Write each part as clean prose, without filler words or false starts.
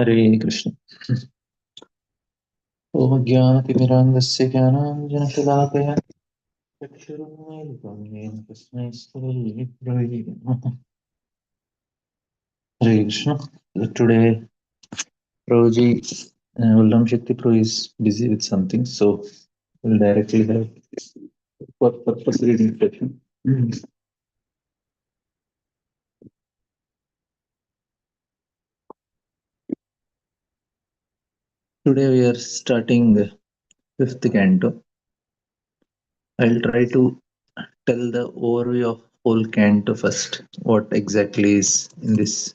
हरे कृष्ण। ओम ज्ञानतिमिरान्धस्य ज्ञानाञ्जनशलाकया चक्षुरुन्मीलितं येन तस्मै श्रीगुरवे नमः। Hare Krishna. Today, Prabhuji, Ullam Shakti Pro is busy with something, so we'll directly have for purpose reading session. Today we are starting the fifth canto. I'll try to tell the overview of whole canto first. What exactly is in this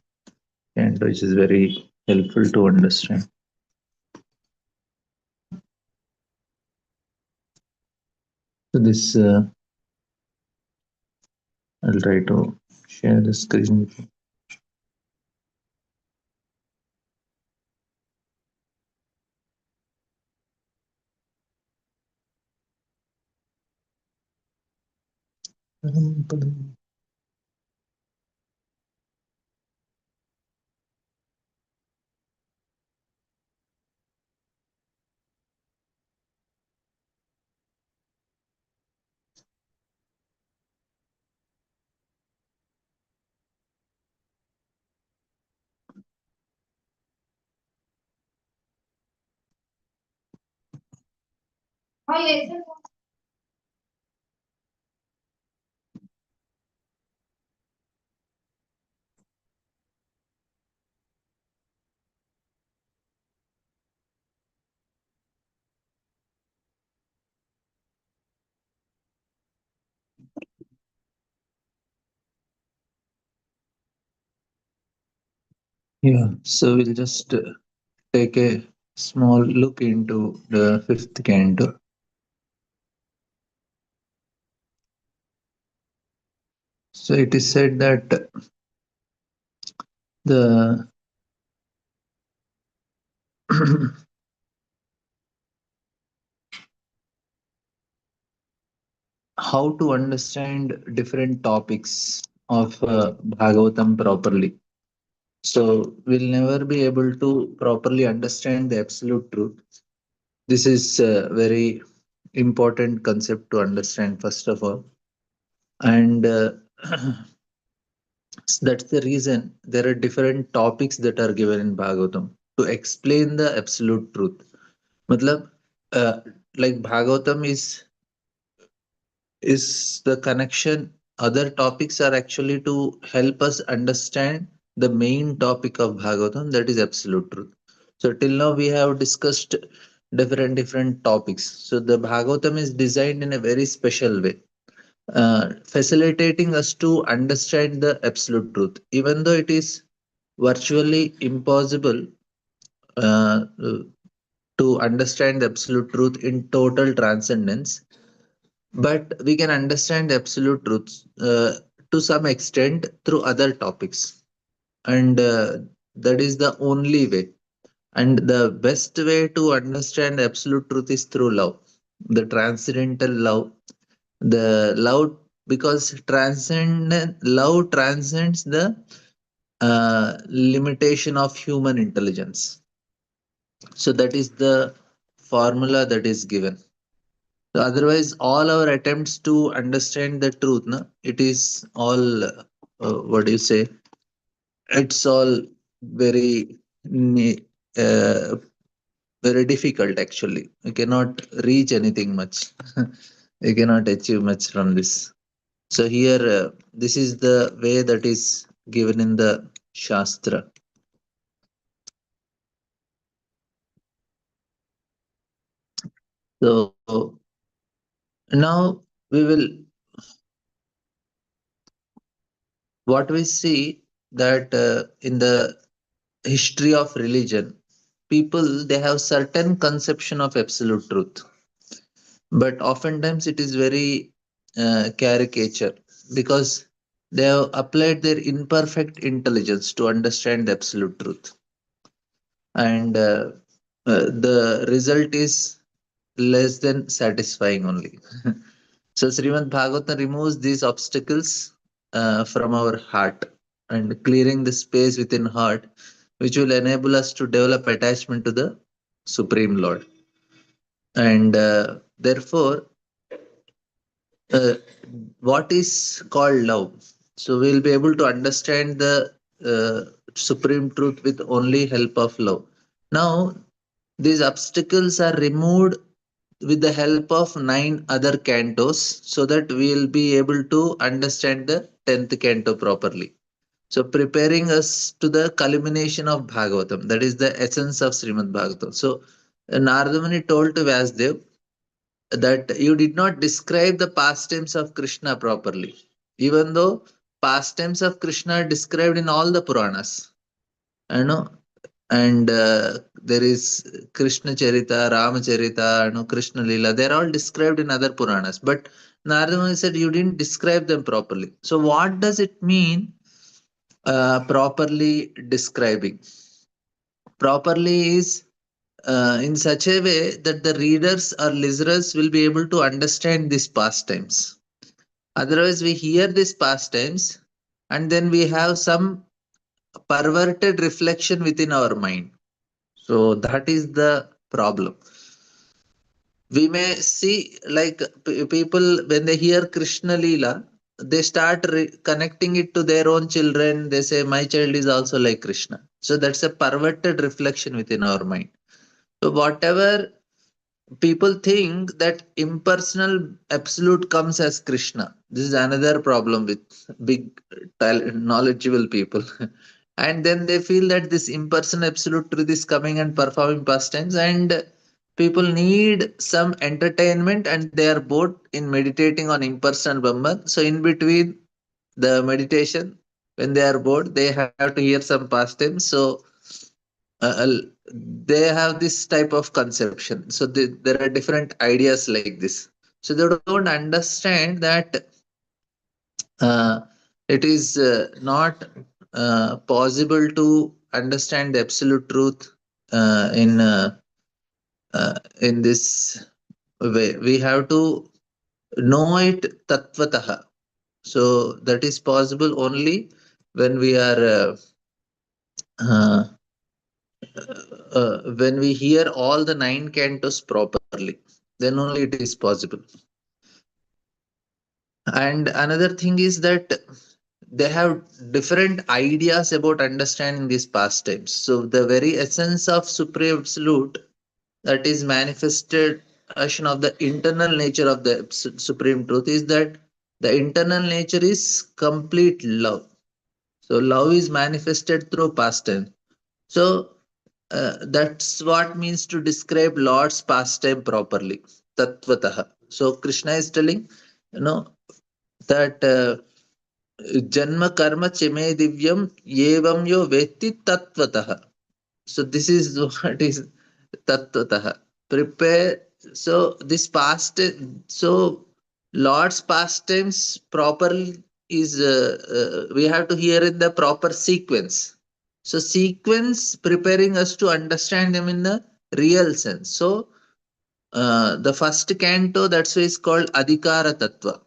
canto, which is very helpful to understand. So this, I'll try to share the screen with you. Yeah, so we'll just take a small look into the fifth canto. So it is said that the how to understand different topics of Bhagavatam properly. So we'll never be able to properly understand the absolute truth. This is a very important concept to understand, first of all. And that's the reason there are different topics that are given in Bhagavatam to explain the absolute truth. Matlab, uh, like Bhagavatam is the connection. Other topics are actually to help us understand the main topic of Bhagavatam, that is absolute truth. So till now we have discussed different topics. So the Bhagavatam is designed in a very special way, facilitating us to understand the absolute truth, even though it is virtually impossible uh, to understand the absolute truth in total transcendence, but we can understand the absolute truth to some extent through other topics, and that is the only way. And the best way to understand absolute truth is through love, the transcendental love, the love, because transcendent love transcends the limitation of human intelligence. So that is the formula that is given. So otherwise, all our attempts to understand the truth, no, it is all what do you say? It's all very uh, very difficult. Actually, you cannot reach anything much. You cannot achieve much from this. So here, this is the way that is given in the Shastra. So now we will what we see that in the history of religion, people they have certain conception of absolute truth, but oftentimes it is very caricature, because they have applied their imperfect intelligence to understand the absolute truth, and the result is less than satisfying only. So Srimad Bhagavatam removes these obstacles from our heart, and clearing the space within heart which will enable us to develop attachment to the Supreme Lord. And therefore, uh, what is called love? So we'll be able to understand the supreme truth with only help of love. Now, these obstacles are removed with the help of nine other cantos, so that we'll be able to understand the 10th canto properly. So preparing us to the culmination of Bhagavatam, that is the essence of Srimad Bhagavatam. So Narada Muni told to Vyasdev that you did not describe the pastimes of Krishna properly, even though pastimes of Krishna are described in all the Puranas. I know, and there is Krishna Charita, Rama Charita, Krishna Lila. They are all described in other Puranas, but Narada Muni said you didn't describe them properly. So what does it mean? Properly describing. Properly is in such a way that the readers or listeners will be able to understand these pastimes. Otherwise, we hear these pastimes and then we have some perverted reflection within our mind. So that is the problem. We may see like people when they hear Krishna Leela, they start connecting it to their own children. They say, my child is also like Krishna. So that's a perverted reflection within our mind. So whatever people think that impersonal absolute comes as Krishna. This is another problem with big knowledgeable people. And then they feel that this impersonal absolute truth is coming and performing pastimes, and people need some entertainment and they are bored in meditating on impersonal Brahman. So in between the meditation, when they are bored, they have to hear some pastimes. So they have this type of conception. So there are different ideas like this. So they don't understand that it is not possible to understand the absolute truth in this way. We have to know it tattvataha. So that is possible only when we are uh, when we hear all the nine cantos properly, then only it is possible. And another thing is that they have different ideas about understanding these pastimes. So the very essence of Supreme Absolute, that is manifestation of the internal nature of the Supreme Truth, is that the internal nature is complete love. So love is manifested through pastime. So that's what means to describe Lord's pastime properly, tattvataha. So Krishna is telling, you know, that janma karma chime divyam yevam yo vetti tattvataha. So this is what is tattvataha. Prepare. So this past, so Lord's pastimes properly is we have to hear in the proper sequence. So sequence preparing us to understand them in the real sense. So the first canto, that's why it's called Adhikara Tattva.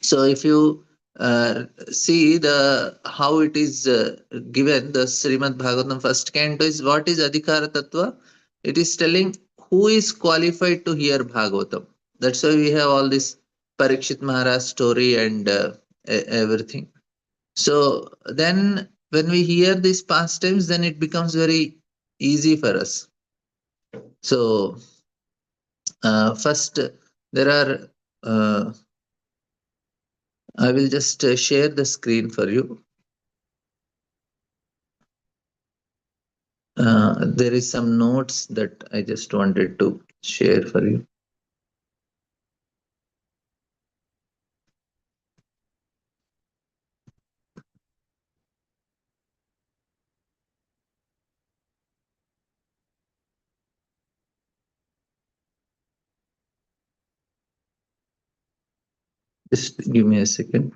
So if you see the how it is given, the Srimad Bhagavatam first canto is what is Adhikara Tattva? It is telling who is qualified to hear Bhagavatam. That's why we have all this Parikshit Maharaj story and everything. So then when we hear these pastimes, then it becomes very easy for us. So first there are I will just share the screen for you. There is some notes that I just wanted to share for you. Just give me a second.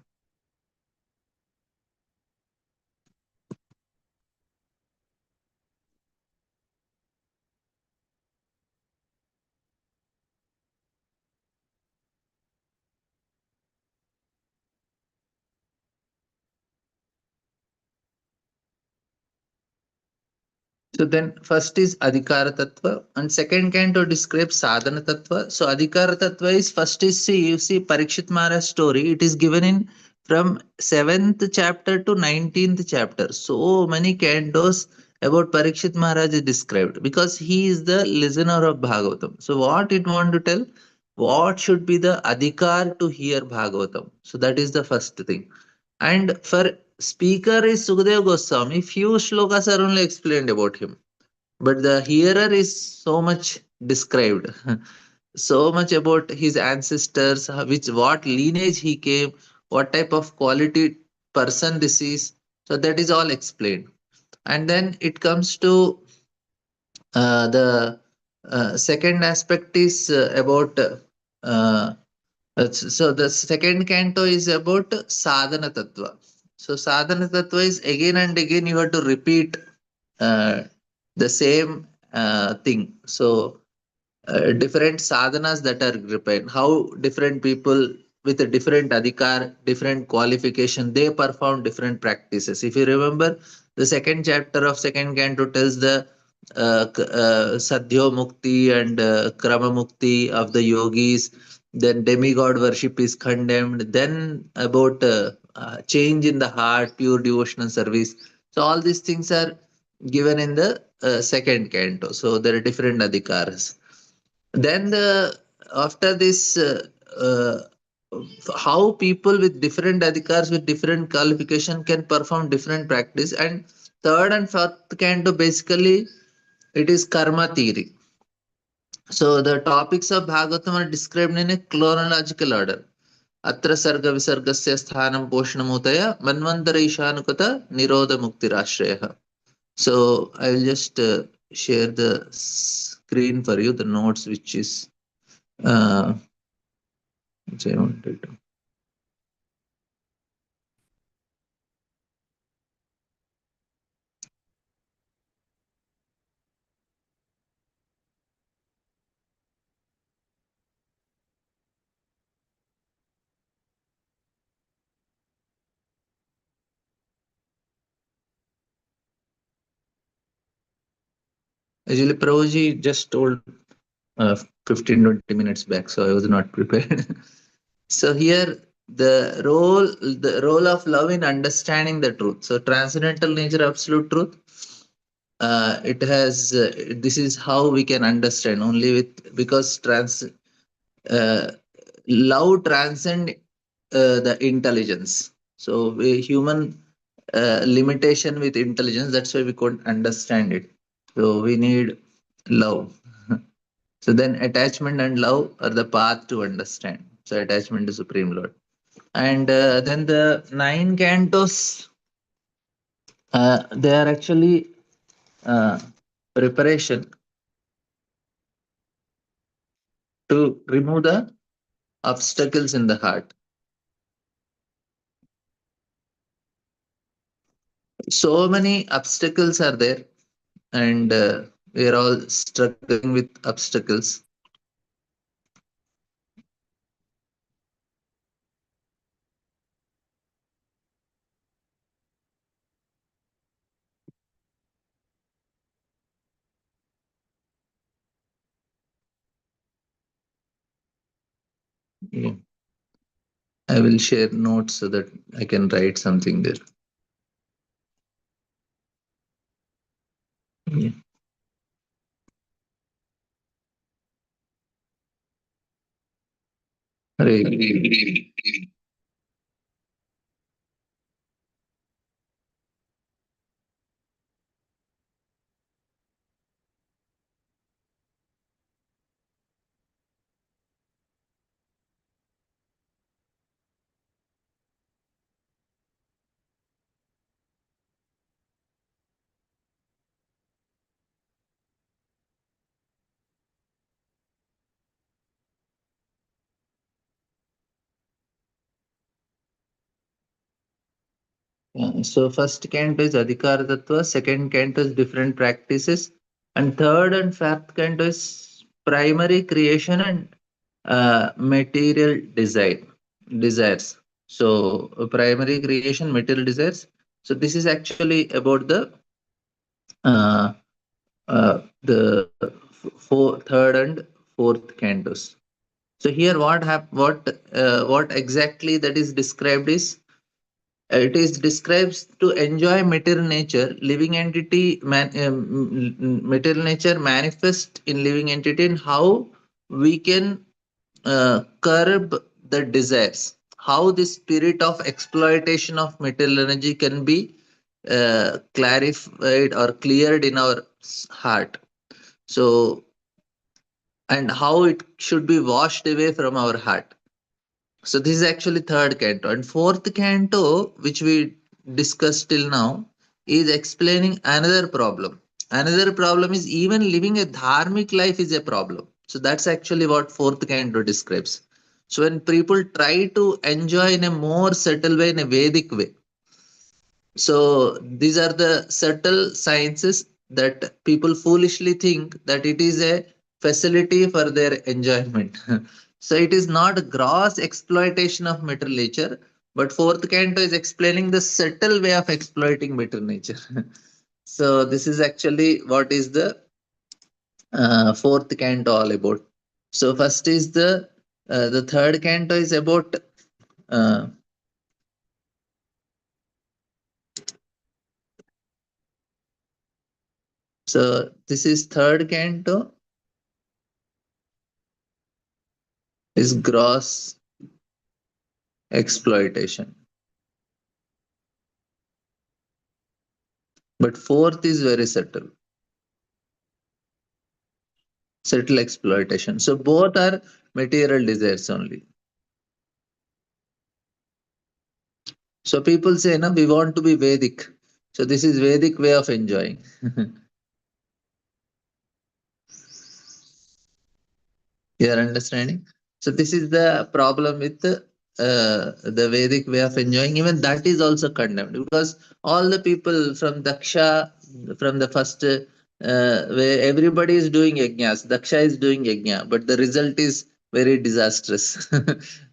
So then first is Adhikara Tattva and second canto describes Sadhana Tattva. So Adhikara Tattva is first is, see, you see Parikshit Maharaj's story. It is given in from 7th chapter to 19th chapter. So many cantos about Parikshit Maharaj is described because he is the listener of Bhagavatam. So what it want to tell? What should be the adhikar to hear Bhagavatam? So that is the first thing. And for speaker is Sukadeva Goswami, few shlokas are only explained about him. But the hearer is so much described, so much about his ancestors, which what lineage he came, what type of quality person this is. So that is all explained. And then it comes to the second aspect is about so the second canto is about sadhana tattva. So sadhana tattva is again and again you have to repeat uh, the same thing. So different sadhanas that are required, how different people with a different adhikar, different qualification, they perform different practices. If you remember, the second chapter of second canto tells the sadhyo mukti and krama mukti of the yogis. Then demigod worship is condemned. Then about change in the heart, pure devotional service. So all these things are given in the second canto. So there are different adhikaras. Then the after this, how people with different adhikars with different qualification can perform different practice. And third and fourth canto basically it is karma theory. So the topics of Bhagavatam are described in a chronological order. Atra sarga visargasya sthanam poshanamutaya manvantara ishanukata nirodha muktirashraya. So I will just share the screen for you, the notes uh, which I wanted to. Actually, Prabhuji just told 15-20 minutes back, so I was not prepared. So here the role of love in understanding the truth. So transcendental nature, absolute truth. It has this is how we can understand only with because uh, love transcend the intelligence. So we human limitation with intelligence. That's why we couldn't understand it. So we need love. So then attachment and love are the path to understand. So attachment to Supreme Lord. And then the nine cantos, they are actually uh, preparation to remove the obstacles in the heart. So many obstacles are there, and we are all struggling with obstacles. Yeah. I will share notes so that I can write something there. Yeah. Hare So first canto is Adhikara Tattva, second canto is different practices, and third and fourth canto is primary creation and material desires. So primary creation, material desires. So this is actually about the uh, the third and fourth cantos. So here, what exactly that is described is, it is describes to enjoy material nature, living entity, material nature manifest in living entity, and how we can curb the desires. How the spirit of exploitation of material energy can be clarified or cleared in our heart. So, and how it should be washed away from our heart. So this is actually third canto. And fourth canto, which we discussed till now, is explaining another problem. Another problem is even living a dharmic life is a problem. So that's actually what fourth canto describes. So when people try to enjoy in a more subtle way, in a Vedic way, so these are the subtle sciences that people foolishly think that it is a facility for their enjoyment. So it is not gross exploitation of material nature, but fourth canto is explaining the subtle way of exploiting material nature. So this is actually what is the fourth canto all about. So first is the third canto is about uh, so this is third canto is gross exploitation. But fourth is very subtle, subtle exploitation. So both are material desires only. So people say, no, we want to be Vedic. So this is Vedic way of enjoying. You are understanding? So this is the problem with the Vedic way of enjoying. Even that is also condemned, because all the people from Daksha, from the first, where everybody is doing yajnas. Daksha is doing yajna, but the result is very disastrous.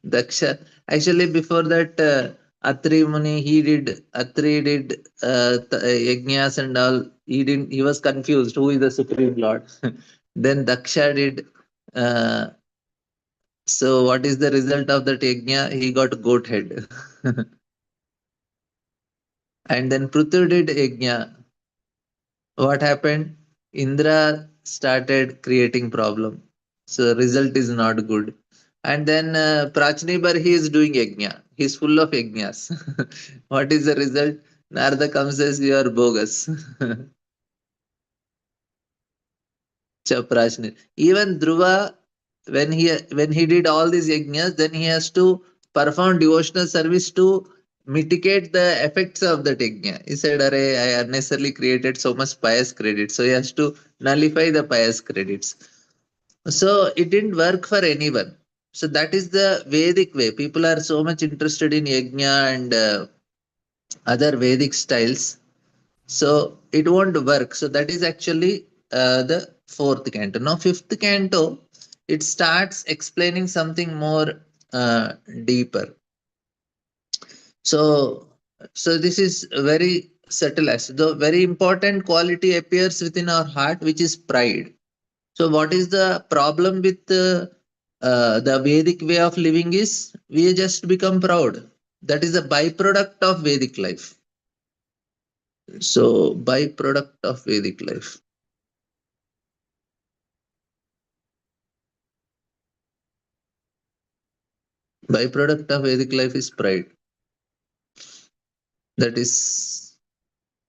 Daksha, actually, before that, Atri Muni, Atri did yajnas and all. He didn't. He was confused. Who is the supreme lord? Then Daksha did. Uh, so what is the result of that yajna? He got goat head. And then Pruthvi did yajna. What happened? Indra started creating problem. So result is not good. And then Prachnibar, he is doing yajna. He is full of yajnas. What is the result? Narada comes says you are bogus. Chaprashni. Even Dhruva, when he did all these yajnas, then he has to perform devotional service to mitigate the effects of that yajna. He said, "Arey, I unnecessarily created so much pious credit." So he has to nullify the pious credits. So it didn't work for anyone. So that is the Vedic way. People are so much interested in yajna and other Vedic styles, so it won't work. So that is actually the fourth canto. Now, fifth canto, it starts explaining something more deeper. So, so this is very subtle. As the very important quality appears within our heart, which is pride. So, what is the problem with the Vedic way of living? Is we just become proud. That is a byproduct of Vedic life. So, byproduct of Vedic life. Byproduct of Vedic life is pride. That is,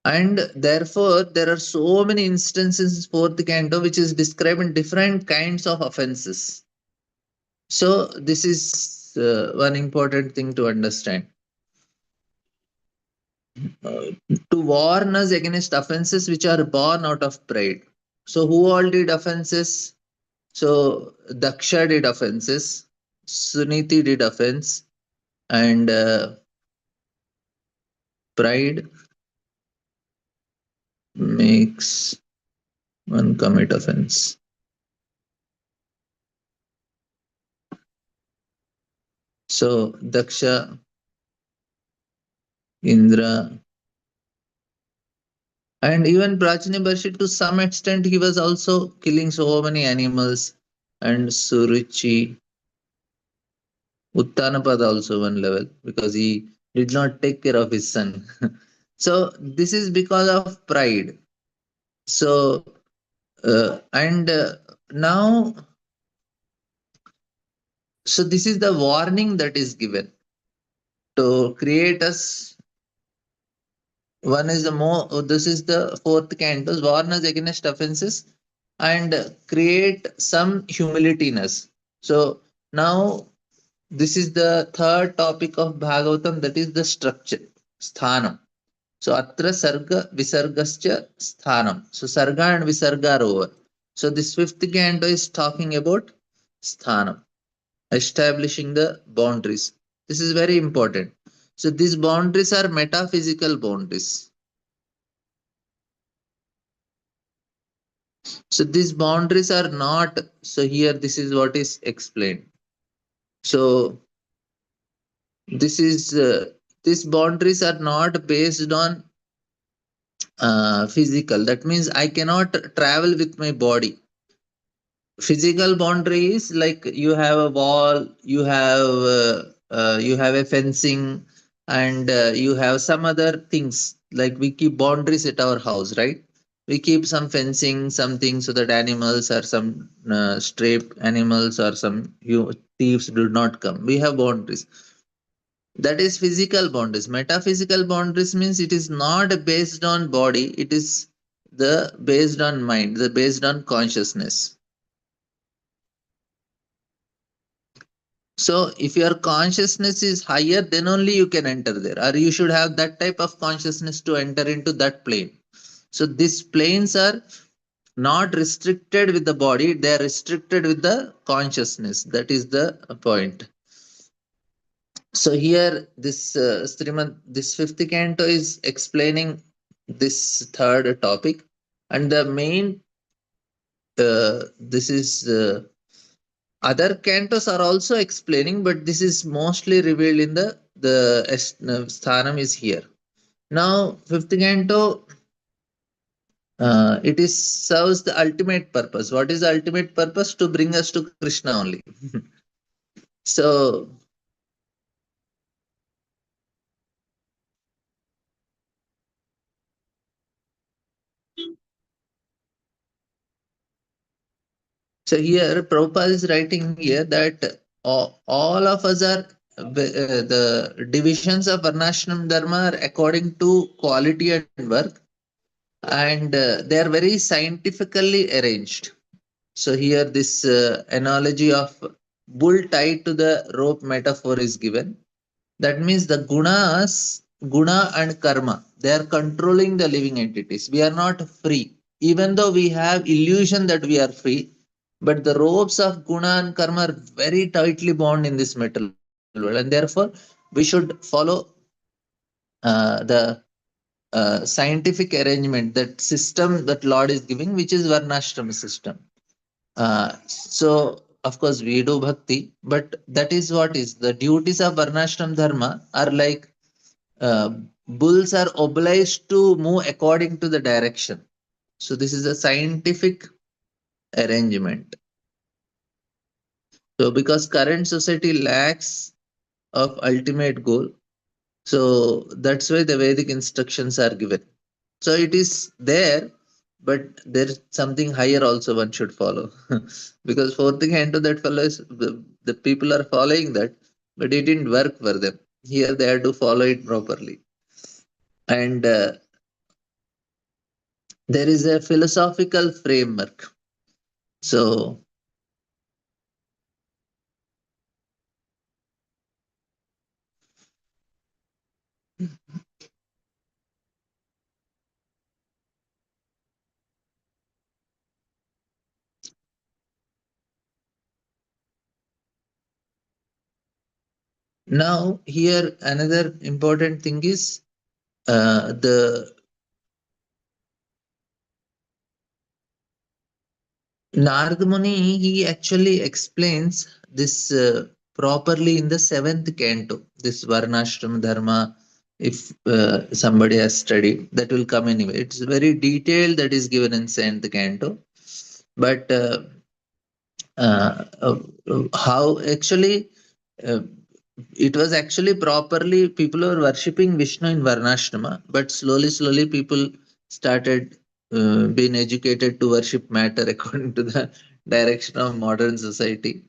and therefore there are so many instances in fourth canto which is describing different kinds of offenses. So this is one important thing to understand. Uh, to warn us against offenses which are born out of pride. So who all did offenses? So Daksha did offenses, Suniti did offense, and pride makes one commit offense. So Daksha, Indra, And even Prajnaparshi, to some extent, he was also killing so many animals. And Suruchi, Uttanapada also one level because he did not take care of his son. So this is because of pride. So and now, so this is the warning that is given to create us. One is the more. This is the fourth canto. Warn us against offenses and create some humility in us. So now this is the third topic of Bhagavatam, that is the structure, sthanam. So atra sarga visargascha sthanam. So sarga and visarga are over. So this fifth canto is talking about sthanam, establishing the boundaries. This is very important. So these boundaries are metaphysical boundaries. So these boundaries are not. So here this is what is explained. So this is these boundaries are not based on physical. That means I cannot travel with my body. Physical boundary is like you have a wall, you have a fencing, and you have some other things. Like we keep boundaries at our house, right? We keep some fencing, something so that animals or some stray animals or some thieves do not come. We have boundaries. That is physical boundaries. Metaphysical boundaries means it is not based on body. It is the based on mind, the based on consciousness. So if your consciousness is higher, then only you can enter there, or you should have that type of consciousness to enter into that plane. So these planes are not restricted with the body, they are restricted with the consciousness. That is the point. So here this this fifth canto is explaining this third topic, and the main this is other cantos are also explaining, but this is mostly revealed in the sthanam is here. Now, fifth canto, it is serves the ultimate purpose. What is the ultimate purpose? To bring us to Krishna only. So, so here Prabhupada is writing here that all of us are the divisions of Varnashram Dharma are according to quality and work, and they are very scientifically arranged. So here this analogy of bull tied to the rope metaphor is given. That means the guna and karma, they are controlling the living entities. We are not free. Even though we have illusion that we are free, but the ropes of guna and karma are very tightly bound in this material world, and therefore we should follow the scientific arrangement, that system that Lord is giving, which is Varnashram system. So of course we do bhakti, but that is what is the duties of Varnashram dharma are like uh, bulls are obliged to move according to the direction. So this is a scientific arrangement. So because current society lacks of ultimate goal, so that's why the Vedic instructions are given. So it is there, but there's something higher also one should follow. Because fourth canto that follows, the people are following that, but it didn't work for them. Here they have to follow it properly. And there is a philosophical framework. So now here another important thing is the Narad Muni, he actually explains this properly in the seventh canto, this Varnashram Dharma, If somebody has studied, that will come anyway. It's very detailed, that is given in Saint the Canto. But how actually uh, it was actually properly, people were worshipping Vishnu in Varnashrama, but slowly people started being educated to worship matter according to the direction of modern society.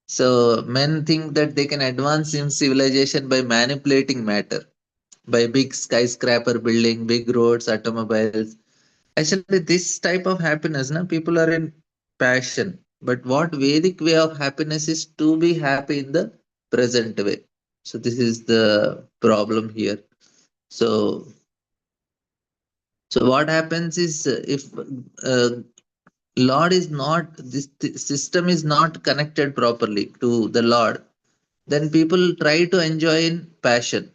So men think that they can advance in civilization by manipulating matter, by big skyscraper building, big roads, automobiles. Actually, this type of happiness, na, people are in passion. But what Vedic way of happiness is to be happy in the present way. So this is the problem here. So so what happens is, if Lord is not, this system is not connected properly to the Lord, then people try to enjoy in passion.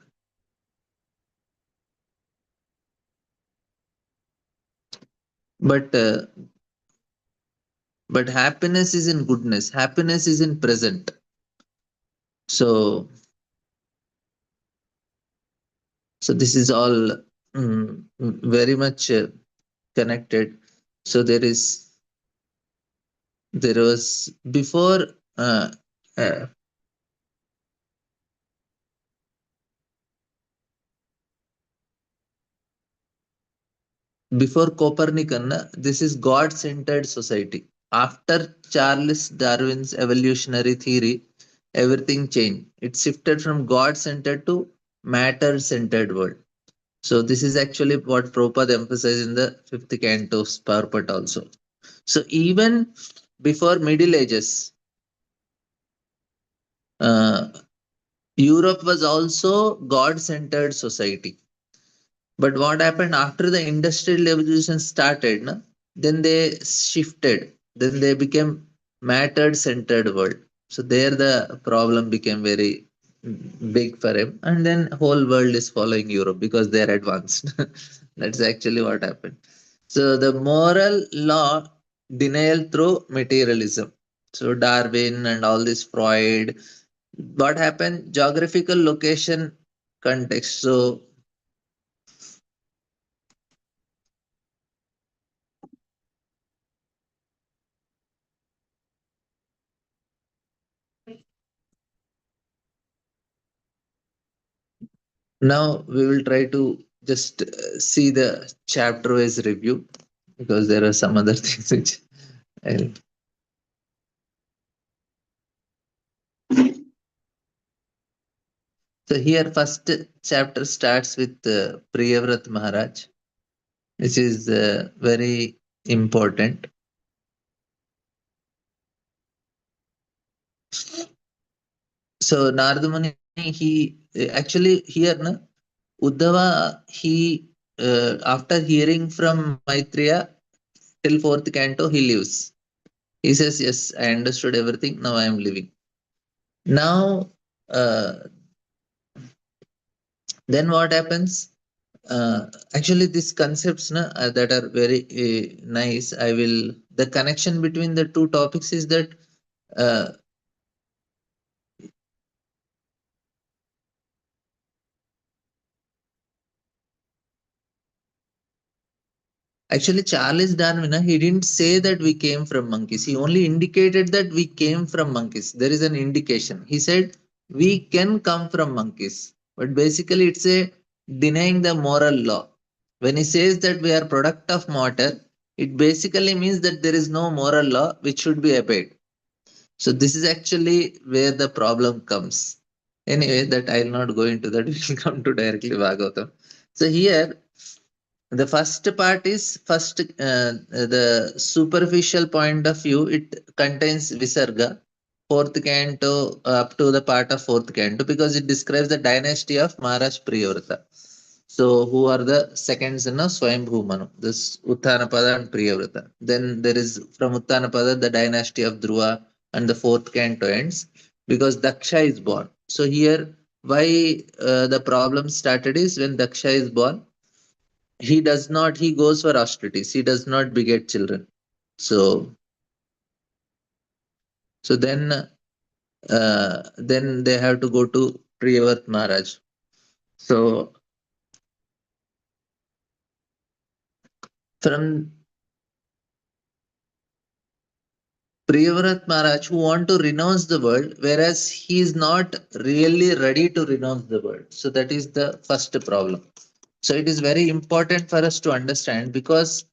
But happiness is in goodness. Happiness is in present. So this is all very much connected. So there was uh, uh, before Copernican, this is God-centered society. After Charles Darwin's evolutionary theory, everything changed. It shifted from God-centered to matter-centered world. So this is actually what Prabhupada emphasized in the fifth canto's purport also. So even before Middle Ages, uh, Europe was also God-centered society. But what happened after the industrial revolution started, na, then they shifted. Then they became matter-centered world. So there the problem became very big for him. And then whole world is following Europe because they are advanced. That's actually what happened. So the moral law denial through materialism. So Darwin and all this Freud. What happened? Geographical location context. So now we will try to just see the chapter wise review, because there are some other things which I'll. So here first chapter starts with Priyavrat Maharaj, which is very important. So Nardamani, he actually here na, Uddhava, he after hearing from Maitreya till fourth canto, he leaves. He says, "Yes, I understood everything. Now I am leaving." Now, then what happens? Actually, these concepts na, that are very nice. I will. The connection between the two topics is that uh, actually, Charles Darwin, he didn't say that we came from monkeys. He only indicated that we came from monkeys. There is an indication. He said we can come from monkeys, but basically it's a denying the moral law. When he says that we are product of matter, it basically means that there is no moral law which should be obeyed. So this is actually where the problem comes. Anyway, that I'll not go into that. We'll come to directly Bhagavatam. So here the first part is first the superficial point of view. It contains Visarga, fourth canto up to the part of fourth canto, because it describes the dynasty of Maharaj Priyavrata. So who are the seconds in a Swayambhu Manu? This Uttanapada and Priyavrata. Then there is from Uttanapada the dynasty of Dhruva, and the fourth canto ends because Daksha is born. So here why the problem started is when Daksha is born, he does not, he goes for austerities, he does not beget children. So then they have to go to Priyavat Maharaj. So from Priyavrat Maharaj who want to renounce the world, whereas he is not really ready to renounce the world. So that is the first problem. So it is very important for us to understand, because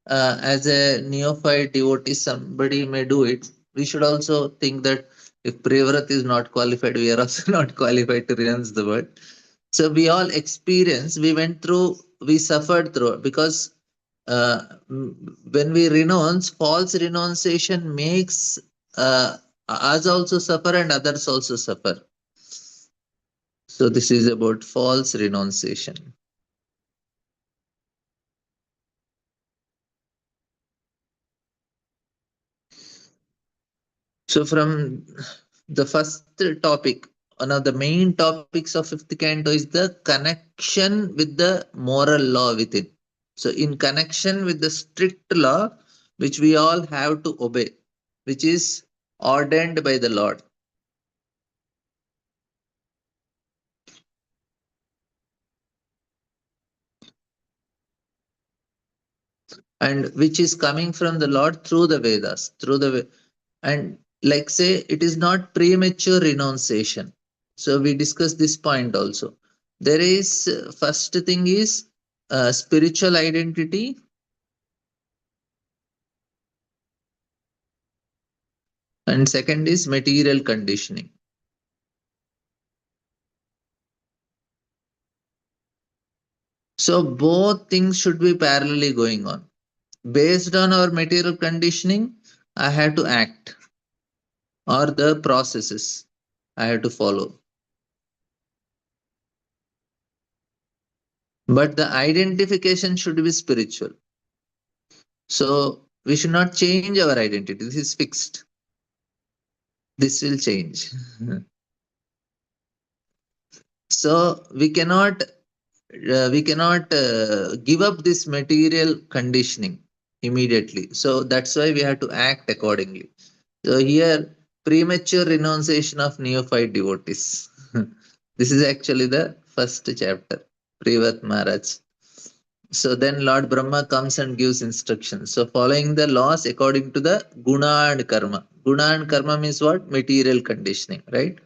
as a neophyte devotee, somebody may do it. We should also think that if Priyavrat is not qualified, we are also not qualified to renounce the world. So we all experience, we went through, we suffered through, because uh, when we renounce, false renunciation makes us also suffer and others also suffer. So this is about false renunciation. So from the first topic, one of the main topics of fifth canto is the connection with the moral law within. So in connection with the strict law which we all have to obey, which is ordained by the Lord, and which is coming from the Lord through the Vedas, through the and like say it is not premature renunciation. So we discussed this point also. There is first thing is spiritual identity, and second is material conditioning. So both things should be parallelly going on. Based on our material conditioning, I have to act, or the processes I have to follow. But the identification should be spiritual. So we should not change our identity. This is fixed. This will change. So we cannot give up this material conditioning immediately. So that's why we have to act accordingly. So here, premature renunciation of neophyte devotees. This is actually the first chapter, Privat Maharaj. So then Lord Brahma comes and gives instructions. So following the laws according to the guna and karma. Guna and karma means what? Material conditioning, right?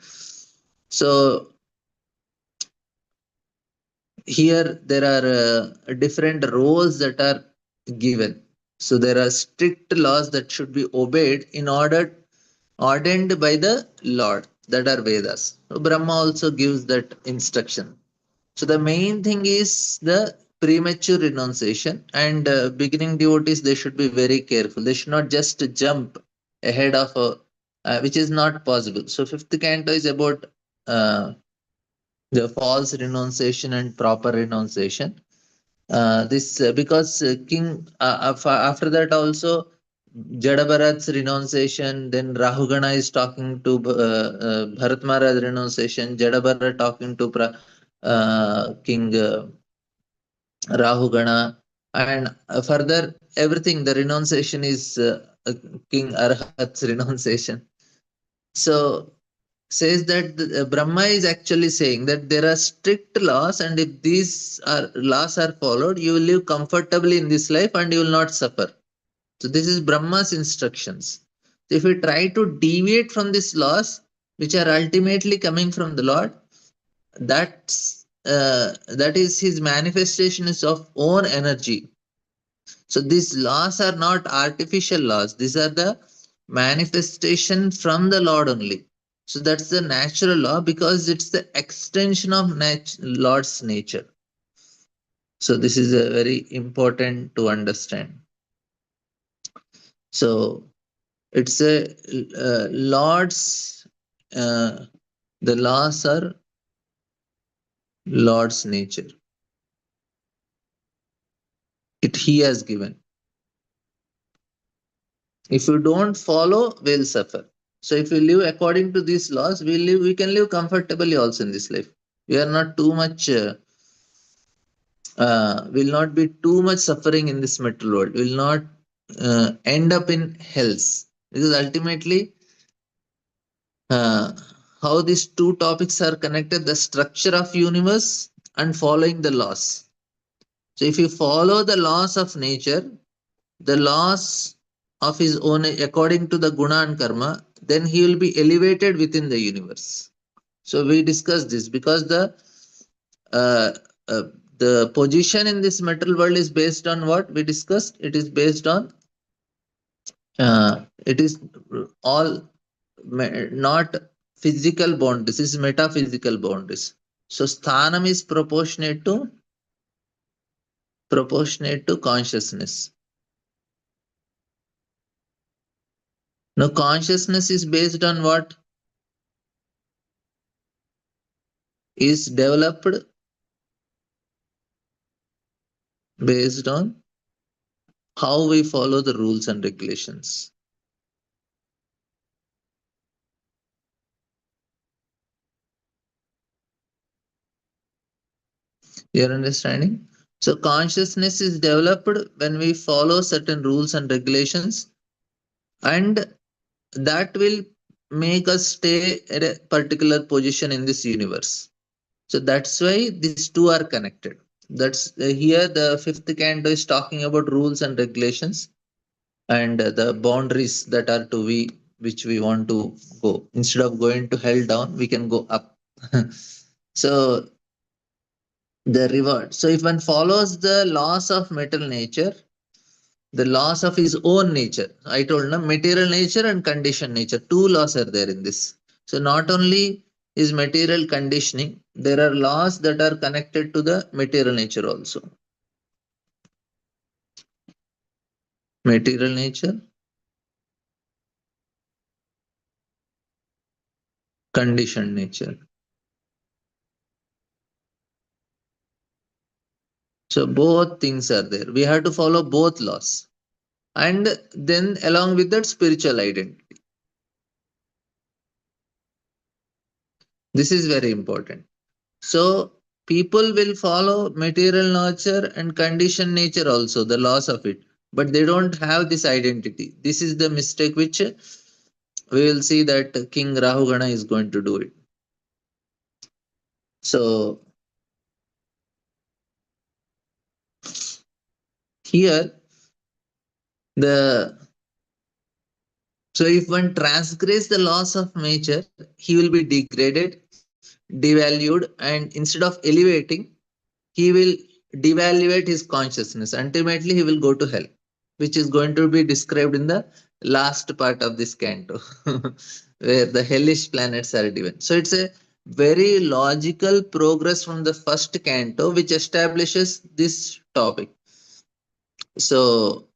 So here there are different roles that are given. So there are strict laws that should be obeyed in order ordained by the Lord, that are Vedas. So Brahma also gives that instruction. So the main thing is the premature renunciation, and beginning devotees, they should be very careful. They should not just jump ahead of which is not possible. So fifth canto is about uh, the false renunciation and proper renunciation. This because king after that also Jadabharat's renunciation, then Rahugana is talking to Bharat Maharaj renunciation, Jadabharat talking to King Rahugana, and further everything, the renunciation is King Arhat's renunciation. So says that Brahma is actually saying that there are strict laws, and if these laws are followed, you will live comfortably in this life and you will not suffer. So this is Brahma's instructions. So if we try to deviate from these laws, which are ultimately coming from the Lord, that is his manifestations of own energy. So these laws are not artificial laws. These are the manifestation from the Lord only. So that's the natural law, because it's the extension of Lord's nature. So this is a very important to understand. So it's a Lord's the laws are Lord's nature. It He has given. If you don't follow, we'll suffer. So if we live according to these laws, we can live comfortably also in this life. We are not too much will not be too much suffering in this material world. Will not end up in hells, because ultimately uh, how these two topics are connected: the structure of universe and following the laws. So if you follow the laws of nature, the laws of his own according to the guna and karma, then he will be elevated within the universe. So we discussed this because uh, uh, the position in this material world is based on what we discussed. It is based on it is all not physical boundaries. This is metaphysical boundaries. So sthanam is proportionate to consciousness. Now consciousness is based on what is developed based on how we follow the rules and regulations. You're understanding? So consciousness is developed when we follow certain rules and regulations, and that will make us stay at a particular position in this universe. So that's why these two are connected. That's here the fifth canto is talking about rules and regulations and the boundaries that are to we which we want to go. Instead of going to hell down, we can go up. So the reward. So if one follows the laws of material nature, the laws of his own nature, I told him material nature and conditioned nature. Two laws are there in this. So not only is material conditioning, there are laws that are connected to the material nature also. Material nature, conditioned nature. So both things are there. We have to follow both laws. And then along with that, spiritual identity. This is very important. So people will follow material nature and conditioned nature also, the laws of it. But they don't have this identity. This is the mistake which we will see that King Rahugana is going to do it. So here the so if one transgress the laws of nature, he will be degraded, devalued, and instead of elevating, he will devaluate his consciousness. Ultimately, he will go to hell, which is going to be described in the last part of this canto, where the hellish planets are given. So it's a very logical progress from the first canto, which establishes this topic. So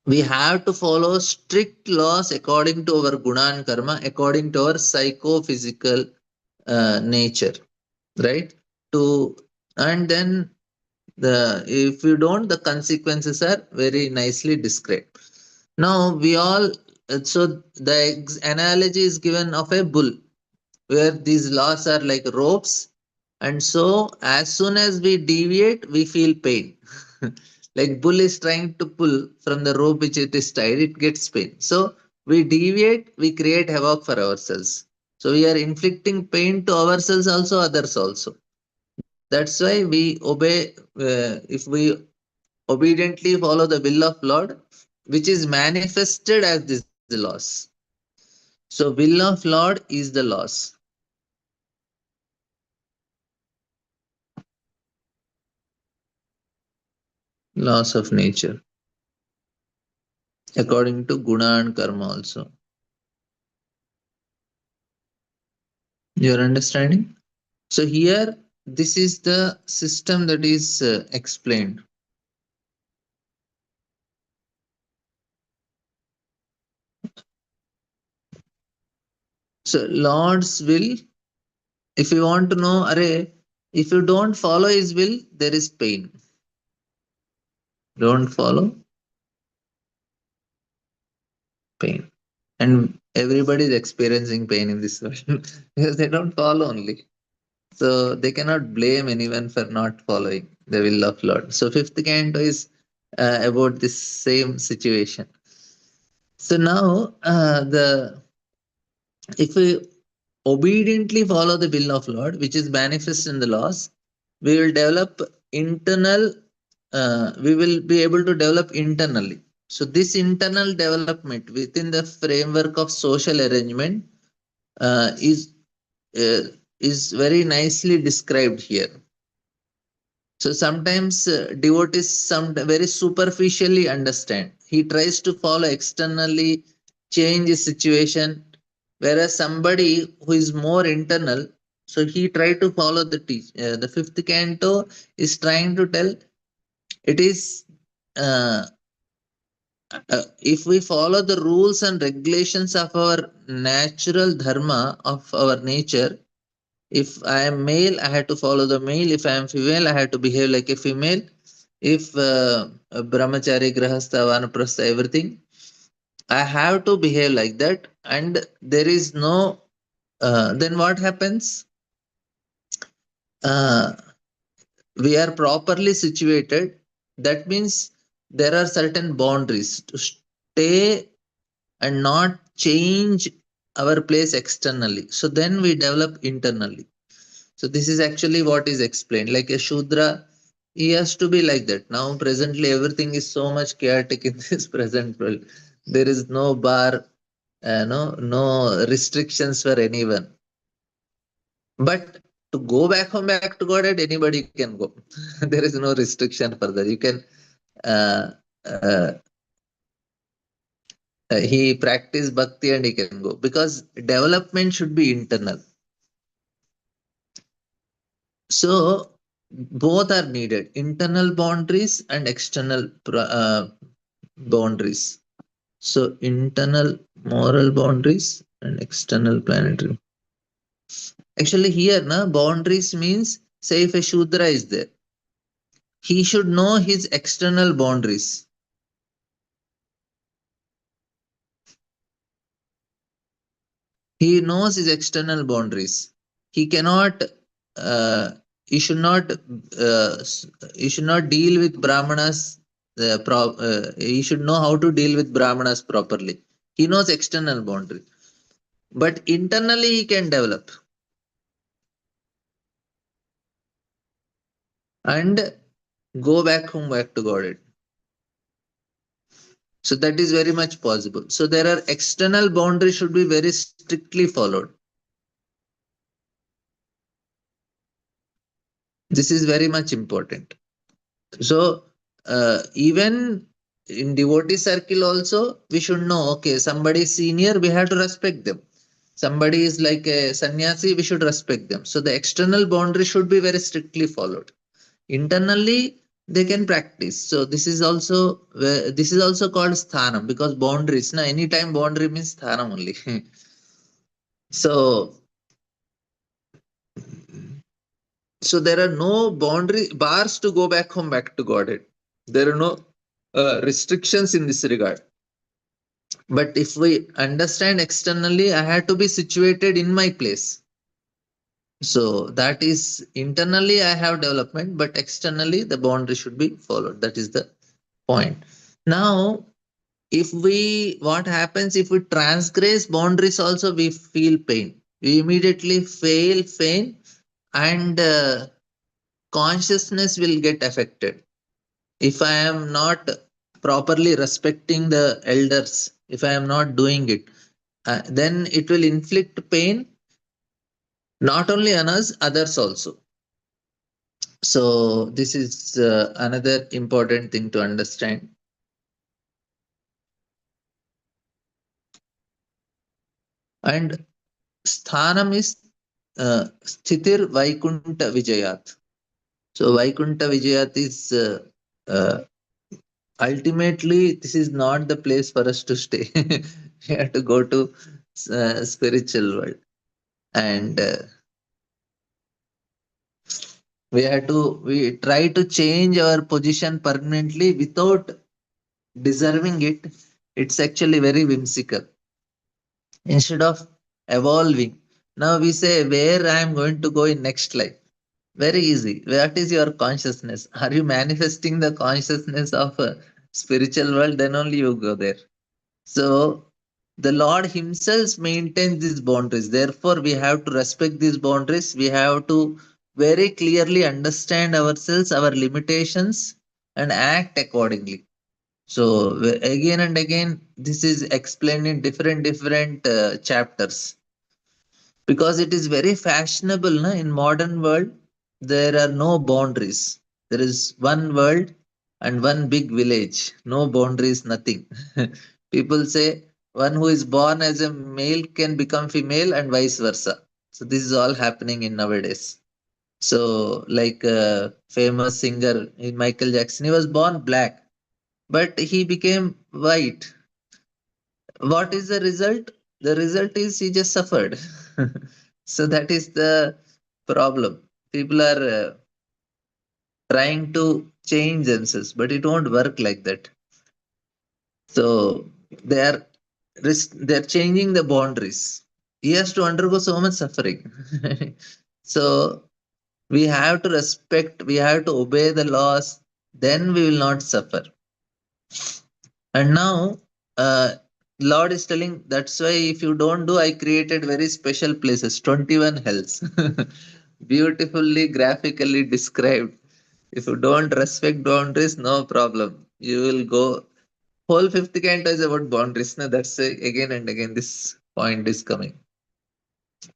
we have to follow strict laws according to our guna and karma, according to our psychophysical nature, right? To and then if you don't, the consequences are very nicely described. Now we all so the analogy is given of a bull where these laws are like ropes, and so as soon as we deviate we feel pain. Like bull is trying to pull from the rope which it is tied, it gets pain. So we deviate, we create havoc for ourselves. So we are inflicting pain to ourselves also, others also. That's why we obey. If we obediently follow the will of Lord, which is manifested as these laws. So will of Lord is the laws. Laws of nature, according to guna and karma also. Your understanding? So here, this is the system that is explained. So Lord's will, if you want to know, array, if you don't follow his will, there is pain. Don't follow pain. And everybody is experiencing pain in this world because they don't follow only. So they cannot blame anyone for not following the will of Lord. So fifth canto is about this same situation. So now the if we obediently follow the will of Lord, which is manifest in the laws, we will develop internal we will be able to develop internally. So this internal development within the framework of social arrangement uh, is very nicely described here. So sometimes devotees some very superficially understand. He tries to follow externally, change his situation, whereas somebody who is more internal, so he tried to follow the teach. The fifth canto is trying to tell it is uh, if we follow the rules and regulations of our natural dharma of our nature. If I am male, I had to follow the male. If I am female, I had to behave like a female. If brahmachari, grahastha, vanaprastha, everything, I have to behave like that. And there is no, then what happens? Uh, we are properly situated. That means there are certain boundaries to stay and not change our place externally. So then we develop internally. So this is actually what is explained. Like a Shudra, he has to be like that. Now, presently, everything is so much chaotic in this present world. There is no bar, no restrictions for anyone. But to go back home, back to Godhead, anybody can go. There is no restriction for that. You can. Uh, uh, he practice bhakti and he can go because development should be internal. So both are needed, internal boundaries and external boundaries. So internal moral boundaries and external planetary. Actually, here na boundaries means say if a Shudra is there, he should know his external boundaries. He knows his external boundaries. He cannot. He should not. He should not deal with Brahmanas. He should know how to deal with Brahmanas properly. He knows external boundary, but internally he can develop and go back home, back to Godhead. So that is very much possible. So there are external boundaries should be very strictly followed. This is very much important. So even in devotee circle also, we should know, okay, somebody is senior, we have to respect them. Somebody is like a sannyasi, we should respect them. So the external boundary should be very strictly followed. Internally, they can practice. So this is also called sthanam because boundaries. Now, anytime boundary means sthanam only. So so there are no boundary bars to go back home, back to Godhead. There are no restrictions in this regard. But if we understand externally, I have to be situated in my place. So that is internally I have development, but externally the boundary should be followed. That is the point. Now, if we what happens if we transgress boundaries also we feel pain. We immediately feel pain and consciousness will get affected. If I am not properly respecting the elders, if I am not doing it, then it will inflict pain not only on us, others also. So this is another important thing to understand. And sthanam is sthithir vaikunta vijayat. So vaikunta vijayat is uh, ultimately this is not the place for us to stay. We have to go to spiritual world and we try to change our position permanently without deserving it. It's actually very whimsical. Instead of evolving, now we say where I am going to go in next life. Very easy. What is your consciousness? Are you manifesting the consciousness of a spiritual world? Then only you go there. So the Lord himself maintains these boundaries. Therefore we have to respect these boundaries. We have to very clearly understand ourselves, our limitations, and act accordingly. So again and again, this is explained in different chapters, because it is very fashionable. Na? In modern world, there are no boundaries. There is one world and one big village. No boundaries, nothing. People say one who is born as a male can become female and vice versa. So this is all happening in nowadays. So like famous singer Michael Jackson, he was born black, but he became white. What is the result? The result is he just suffered. So that is the problem. People are trying to change themselves, but it won't work like that. So they are they are changing the boundaries. He has to undergo so much suffering. So we have to respect, we have to obey the laws, then we will not suffer. And now, Lord is telling, that's why if you don't do, I created very special places, 21 hells. Beautifully, graphically described. If you don't respect boundaries, no problem. You will go. Whole fifth canto is about boundaries. No, that's again and again this point is coming.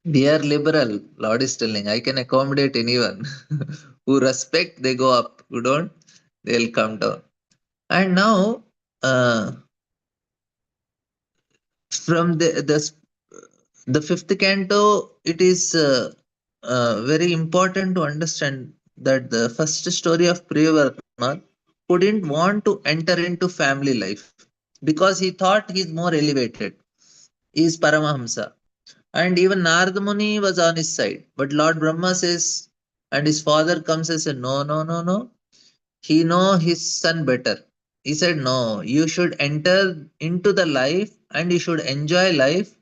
We are liberal, Lord is telling. I can accommodate anyone. Who respect, they go up. Who don't, they'll come down. And now, uh, from the fifth canto, it is very important to understand that the first story of Priyavartma, who didn't want to enter into family life because he thought he's more elevated, he is Paramahamsa. And even Narada Muni was on his side, but Lord Brahma says, and his father comes and says, no, no, no, no, he know his son better. He said, no, you should enter into the life and you should enjoy life.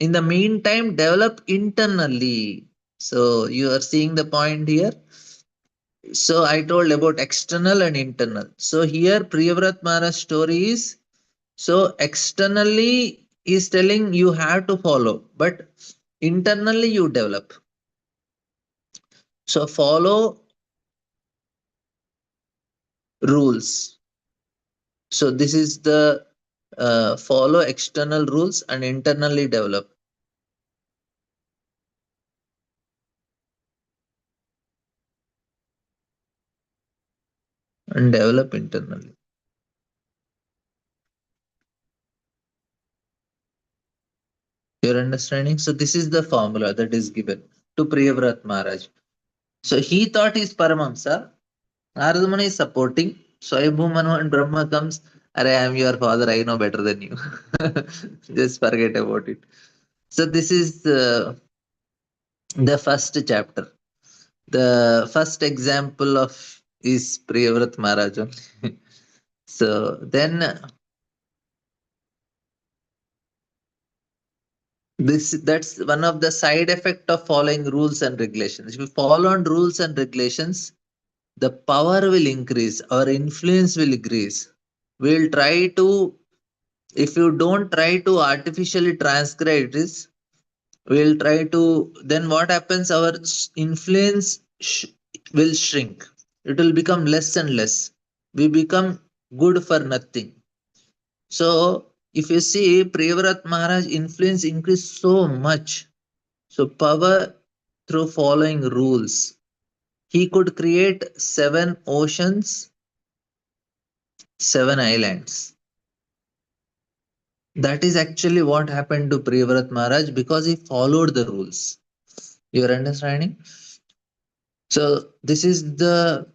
In the meantime, develop internally. So you are seeing the point here. So I told about external and internal. So here Priyavrat Maharaj story is, so externally is telling you have to follow, but internally you develop. So follow rules. So this is the follow external rules and internally develop, and develop internally. You're understanding? So this is the formula that is given to Priyavrat Maharaj. So he thought he's Paramamsa. Narada Muni is supporting. Swayambhu Manu and Brahma comes. Are I am your father. I know better than you. Just forget about it. So this is the first chapter. The first example of is Priyavrat Maharaj only. So then this that's one of the side effect of following rules and regulations. If you follow on rules and regulations, the power will increase, our influence will increase. We'll try to, if you don't try to artificially transcribe this, we'll try to, then what happens? Our influence will shrink. It will become less and less. We become good for nothing. So, if you see, Priyavrat Maharaj influence increased so much. So, power through following rules. He could create 7 oceans, 7 islands. That is actually what happened to Priyavrat Maharaj because he followed the rules. You are understanding? So, this is the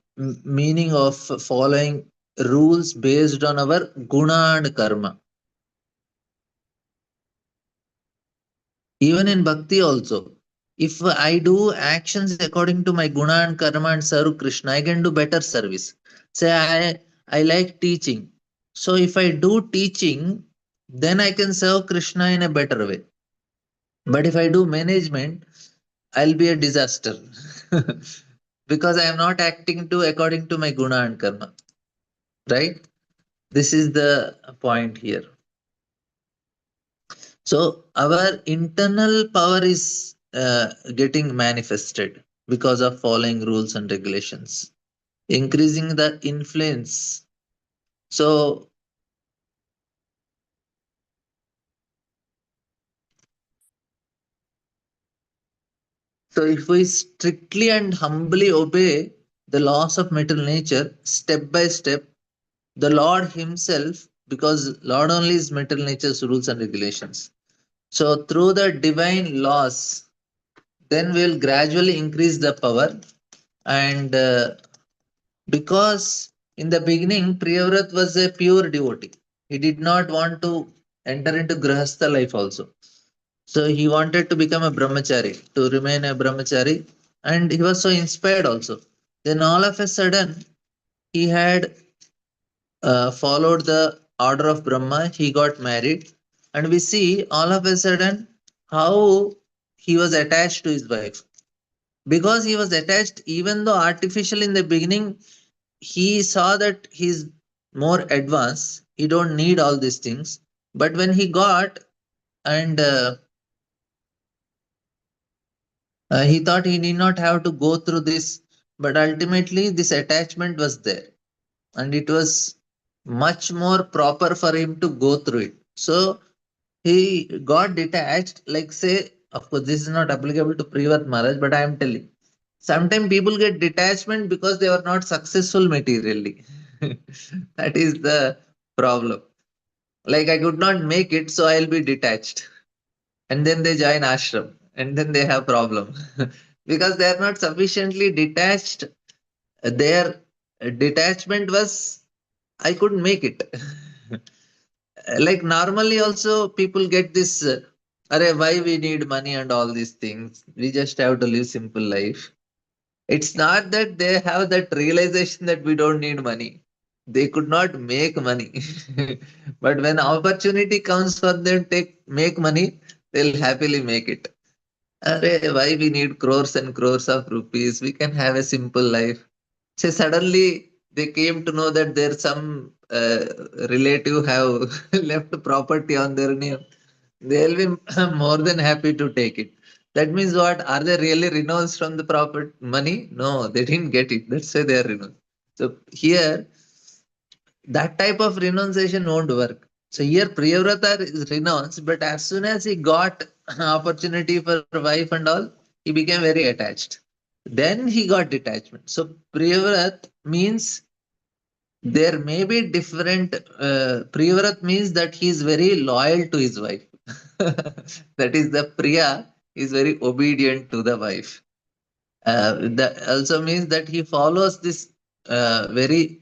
meaning of following rules based on our guna and karma. Even in bhakti also, if I do actions according to my guna and karma and serve Krishna, I can do better service. Say I like teaching. So if I do teaching, then I can serve Krishna in a better way. But if I do management, I'll be a disaster. Because I am not acting to according to my guna and karma. Right? This is the point here. So our internal power is getting manifested because of following rules and regulations. increasing the influence. So, so if we strictly and humbly obey the laws of material nature step by step, the Lord Himself, because Lord only is material nature's rules and regulations. So through the divine laws, then we will gradually increase the power. And because in the beginning, Priyavrat was a pure devotee. He did not want to enter into Grahastha life also. So he wanted to become a brahmachari, to remain a brahmachari, and he was so inspired also. Then all of a sudden, he had followed the order of Brahma, he got married, and we see all of a sudden how he was attached to his wife. Because he was attached, even though artificial in the beginning, he saw that he's more advanced, he don't need all these things. But when he got and he thought he need not have to go through this, but ultimately this attachment was there, and it was much more proper for him to go through it. So he got detached, like say, of course, this is not applicable to Privat Maharaj, but I am telling. Sometimes people get detachment because they were not successful materially. That is the problem. Like I could not make it, so I'll be detached. And then they join ashram, and then they have problem because they are not sufficiently detached. Their detachment was I couldn't make it. Like normally also people get this Arey, why we need money and all these things, we just have to live simple life. It's not that they have that realization that we don't need money, they could not make money. But when opportunity comes for them take make money, they'll happily make it. Arey, why we need crores and crores of rupees, we can have a simple life. So suddenly they came to know that there's some relative have left property on their name. They'll be more than happy to take it. That means what? Are they really renounced from the profit money? No, they didn't get it. That's why they are renounced. So here, that type of renunciation won't work. So here Priyavrata is renounced, but as soon as he got opportunity for wife and all, he became very attached. Then he got detachment. So Priyavrat means there may be different. Priyavrat means that he is very loyal to his wife. That is the Priya is very obedient to the wife. That also means that he follows this very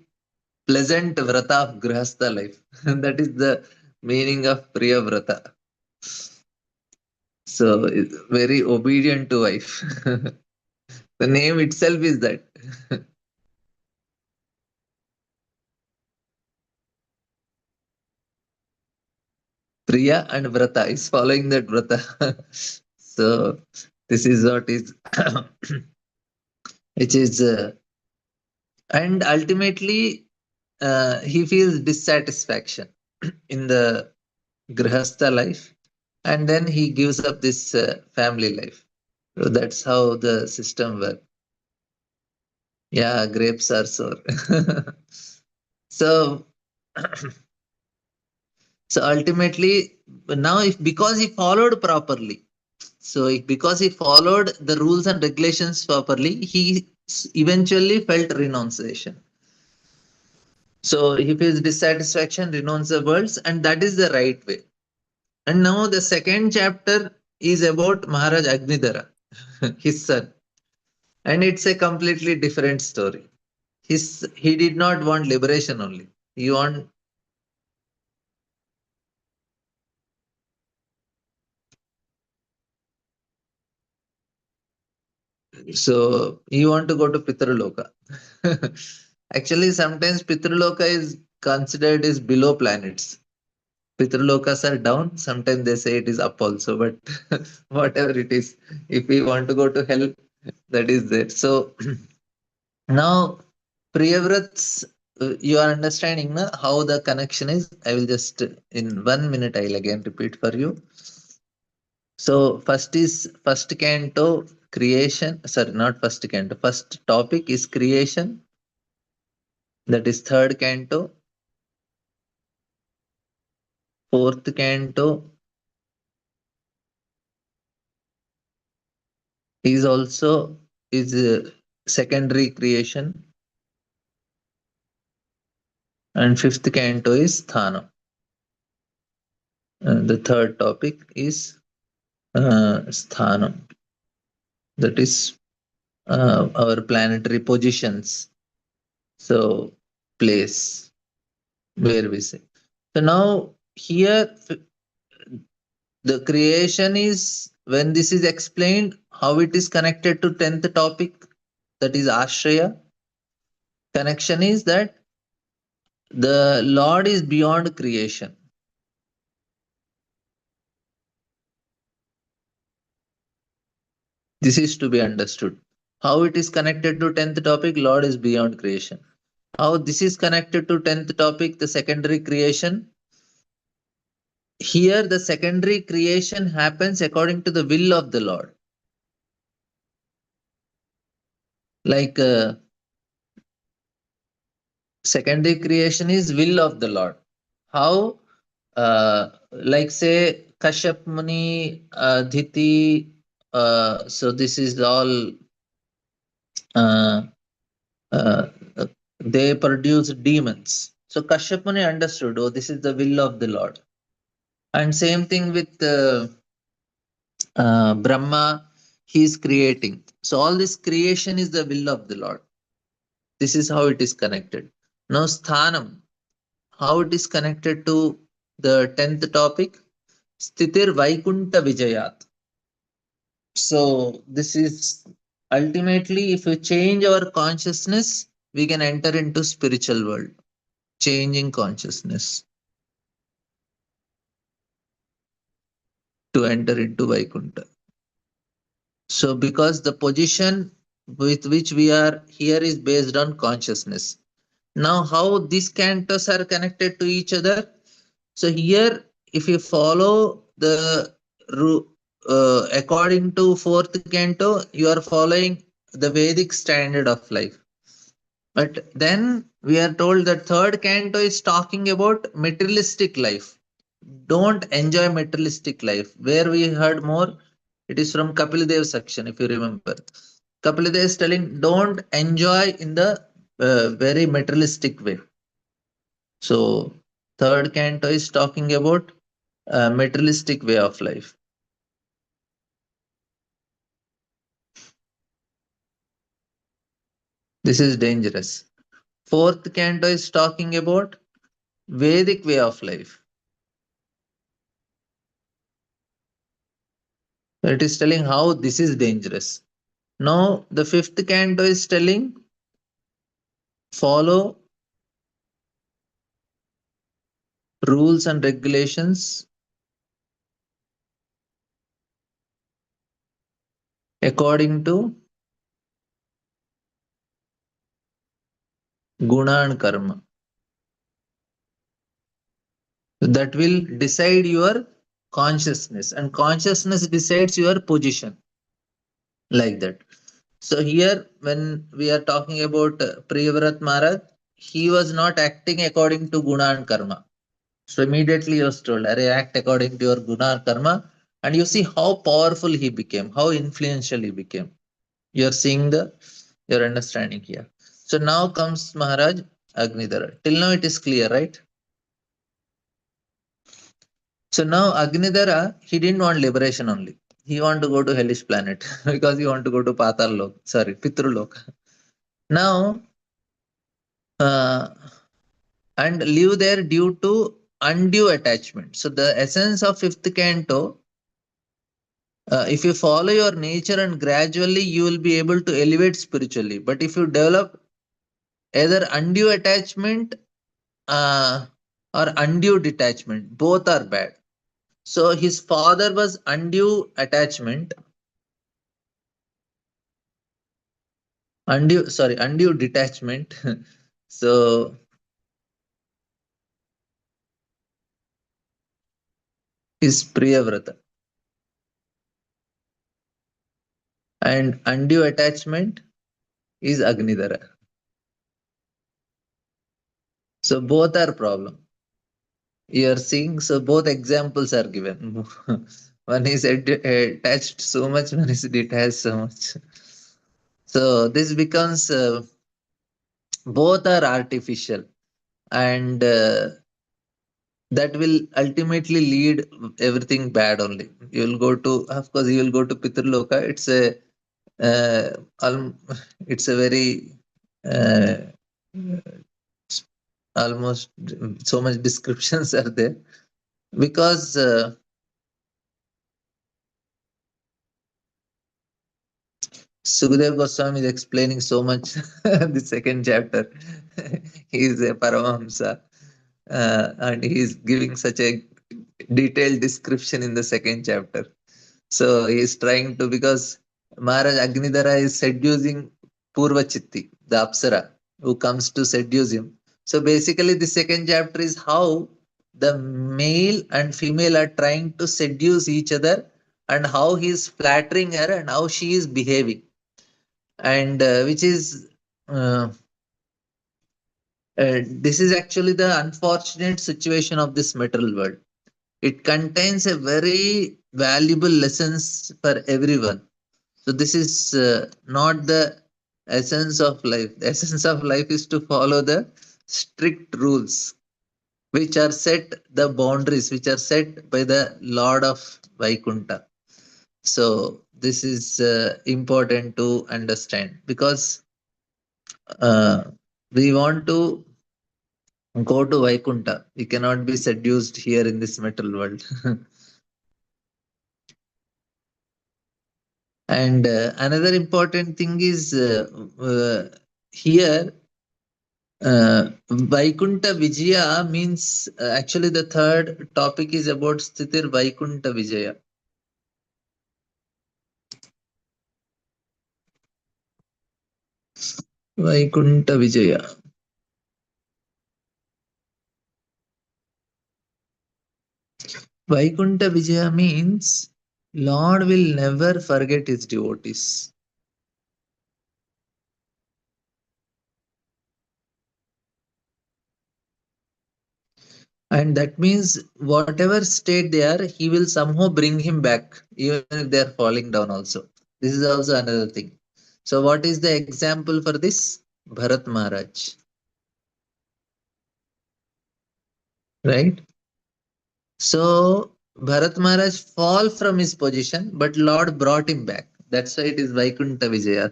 pleasant vrata of grihastha life. That is the meaning of Priya Vrata. So it's very obedient to wife. The name itself is that. Priya and Vrata is following that Vrata. So this is what is, which is, and ultimately he feels dissatisfaction in the grihastha life, and then he gives up this family life. So that's how the system works. Yeah, grapes are sour. So, so ultimately, now if because he followed properly, so because he followed the rules and regulations properly, he eventually felt renunciation. So he feels dissatisfaction, renounce the worlds, and that is the right way. And now the second chapter is about Maharaj Agnidhara, his son, and it's a completely different story. He did not want liberation only. He want So you want to go to Pitraloka. Actually, sometimes Pitraloka is considered is below planets. Pitralokas are down. Sometimes they say it is up also, but whatever it is, if we want to go to hell, that is there. So now, Priyavrats, you are understanding na, how the connection is. I will just in 1 minute I'll again repeat for you. So first is first canto creation. Sorry, not first canto. First topic is creation. That is third canto. Fourth canto is also is secondary creation, and fifth canto is sthanam. The third topic is sthanam. That is our planetary positions. So place where we say. So now here the creation is when this is explained how it is connected to 10th topic, that is Ashraya. Connection is that the Lord is beyond creation. This is to be understood. How it is connected to 10th topic, Lord is beyond creation. How this is connected to 10th topic, the secondary creation. Here, the secondary creation happens according to the will of the Lord. Like secondary creation is will of the Lord. How? Like say Kashyap Muni, Dhiti. So this is all. Uh, uh, they produce demons. So Kashyap Muni understood. Oh, this is the will of the Lord. And same thing with Brahma. He is creating. So all this creation is the will of the Lord. This is how it is connected. Now sthanam, how it is connected to the 10th topic, Stitir Vaikunta Vijayat. So this is ultimately, if we change our consciousness, we can enter into spiritual world, changing consciousness to enter into Vaikunta. So because the position with which we are here is based on consciousness. Now how these cantos are connected to each other? So here, if you follow the according to fourth canto, you are following the Vedic standard of life. But then we are told that third canto is talking about materialistic life. Don't enjoy materialistic life. Where we heard more, it is from Kapil Dev section, if you remember. Kapil Dev is telling, don't enjoy in the very materialistic way. So third canto is talking about materialistic way of life. This is dangerous. Fourth canto is talking about Vedic way of life. It is telling how this is dangerous. Now the fifth canto is telling follow rules and regulations according to guna and karma. That will decide your consciousness, and consciousness decides your position, like that. So here, when we are talking about Priyavrat Maharaj, he was not acting according to guna and karma. So immediately he was told, "Arey, act according to your guna and karma," and you see how powerful he became, how influential he became. You are seeing your understanding here. So now comes Maharaj Agnidhara. Till now it is clear, right? So now Agnidhara, he didn't want liberation only. He want to go to hellish planet because he want to go to Patal Lok, sorry, Pitru Lok. Now, uh, and live there due to undue attachment. So the essence of fifth canto, if you follow your nature and gradually you will be able to elevate spiritually. But if you develop either undue attachment uh, or undue detachment, both are bad. So his father was undue attachment, undue detachment. So is Priyavrata, and undue attachment is Agnidhara. So both are problem. You are seeing, so both examples are given. One is attached so much, one is detached so much. So this becomes both are artificial, and that will ultimately lead everything bad only. You will go to, of course, you will go to Pitraloka. It's a uh, alm- it's a very uh, almost so much descriptions are there because Sukadev Goswami is explaining so much the second chapter. He is a Paramahamsa, and he is giving such a detailed description in the second chapter. So he is trying to, because Maharaj Agnidhara is seducing Purvachitti, the Apsara, who comes to seduce him. So basically, the second chapter is how the male and female are trying to seduce each other, and how he is flattering her and how she is behaving, and which is this is actually the unfortunate situation of this material world. It contains a very valuable lessons for everyone. So this is not the essence of life. The essence of life is to follow the strict rules, which are set, the boundaries which are set by the Lord of Vaikunta. So this is important to understand, because uh, we want to go to Vaikunta. We cannot be seduced here in this metal world. And another important thing is here Vaikunta Vijaya means actually the third topic is about Sthitir Vaikunta Vijaya. Vaikunta Vijaya. Vaikunta Vijaya means Lord will never forget his devotees. And that means whatever state they are, he will somehow bring him back, even if they are falling down also. This is also another thing. So what is the example for this? Bharat Maharaj, right? So Bharat Maharaj fall from his position, but Lord brought him back. That's why it is Vaikunta Vijaya.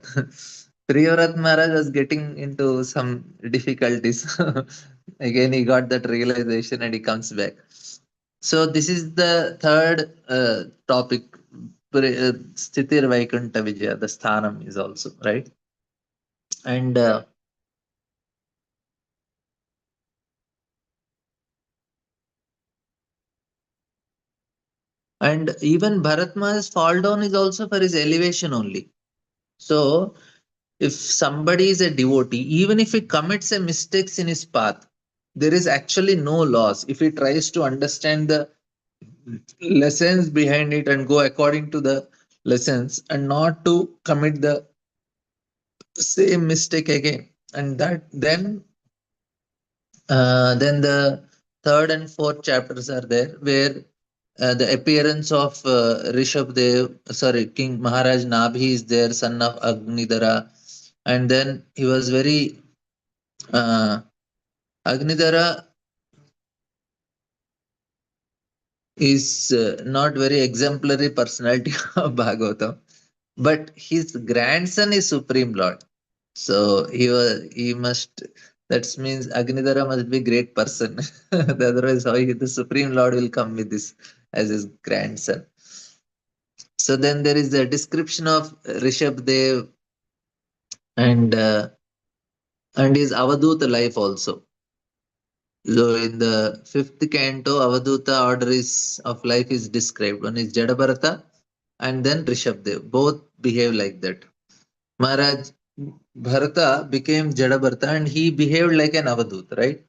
Priyavrat Maharaj was getting into some difficulties. Again, he got that realization and he comes back. So this is the third topic. Sthiti Vaikunta Vijaya, the sthanam is also right, and even Bharat Maharaj's fall down is also for his elevation only. So if somebody is a devotee, even if he commits a mistakes in his path, there is actually no loss if he tries to understand the lessons behind it and go according to the lessons and not to commit the same mistake again. And that then the third and fourth chapters are there, where the appearance of Rishabh Dev, sorry, King Maharaj Nabhi is there, son of Agnidhara, and then he was very uh, Agnidhara is not very exemplary personality of Bhagavatam, but his grandson is Supreme Lord. So he must, that means Agnidhara must be great person. Otherwise, how the Supreme Lord will come with this as his grandson. So then there is the description of Rishabh Dev and and his Avaduta life also. So in the fifth canto, Avaduta order is of life is described. One is Jadabharata and then Rishabdev. Both behave like that. Maharaj Bharata became Jadabharata and he behaved like an Avadut, right?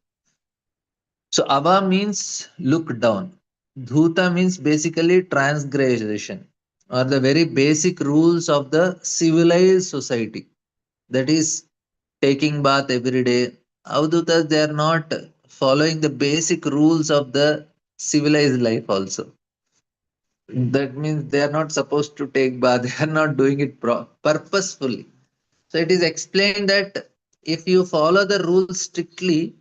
So Ava means look down. Dhuta means basically transgression or the very basic rules of the civilized society. That is taking bath every day. Avdutas, they are not. following the basic rules of the civilized life also. That means they are not supposed to take bath, they are not doing it purposefully. So it is explained that if you follow the rules strictly,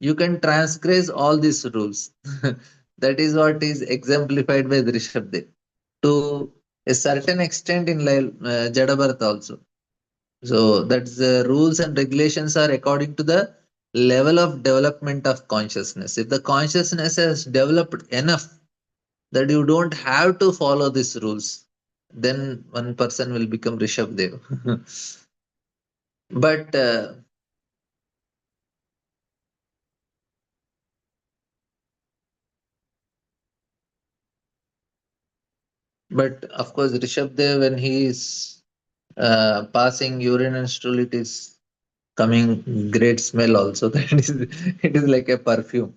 you can transgress all these rules. That is what is exemplified by Rishabdev to a certain extent in Jadabharat also. So that's the rules and regulations are according to the level of development of consciousness. If the consciousness has developed enough that you don't have to follow these rules, then one person will become Rishabdev. but but of course Rishabdev, when he is passing urine and stool, it is coming great smell also. That is, it is like a perfume.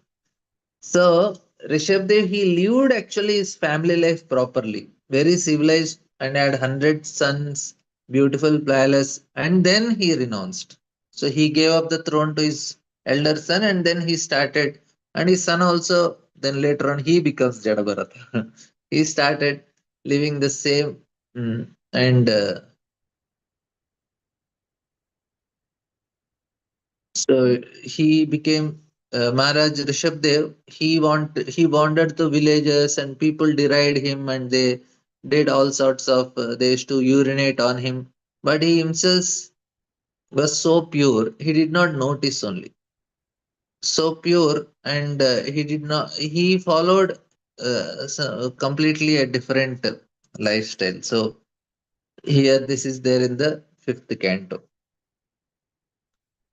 So Rishabdev, he lived actually his family life properly, very civilized, and had 100 sons, beautiful palace, and then he renounced. So he gave up the throne to his elder son, and then he started, and his son also. Then later on, he becomes Jadabharata. He started living the same, and so he became Maharaj Rishabdev. He wandered to villages and people derided him and they did all sorts of they used to urinate on him. But he himself was so pure, he did not notice only. So pure, and he followed completely a different lifestyle. So here this is there in the fifth canto.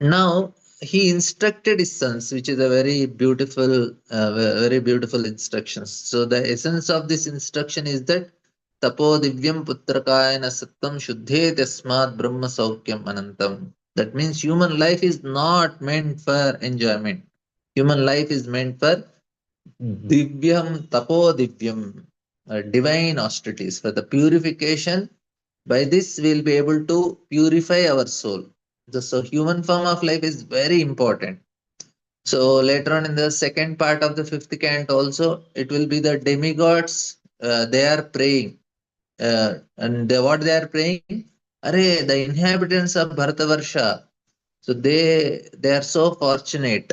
Now he instructed his sons, which is a very beautiful instructions. So the essence of this instruction is that tapo divyam putrakayana sattam shuddhe tasmat brahma saukyam anantam. That means human life is not meant for enjoyment. Human life is meant for divyam, tapo divyam, divine austerities, for the purification. By this, we'll be able to purify our soul. So, human form of life is very important. So, later on in the second part of the fifth cant, also, it will be the demigods. They are praying, and what they are praying, are the inhabitants of Bharatavarsha. So, they are so fortunate,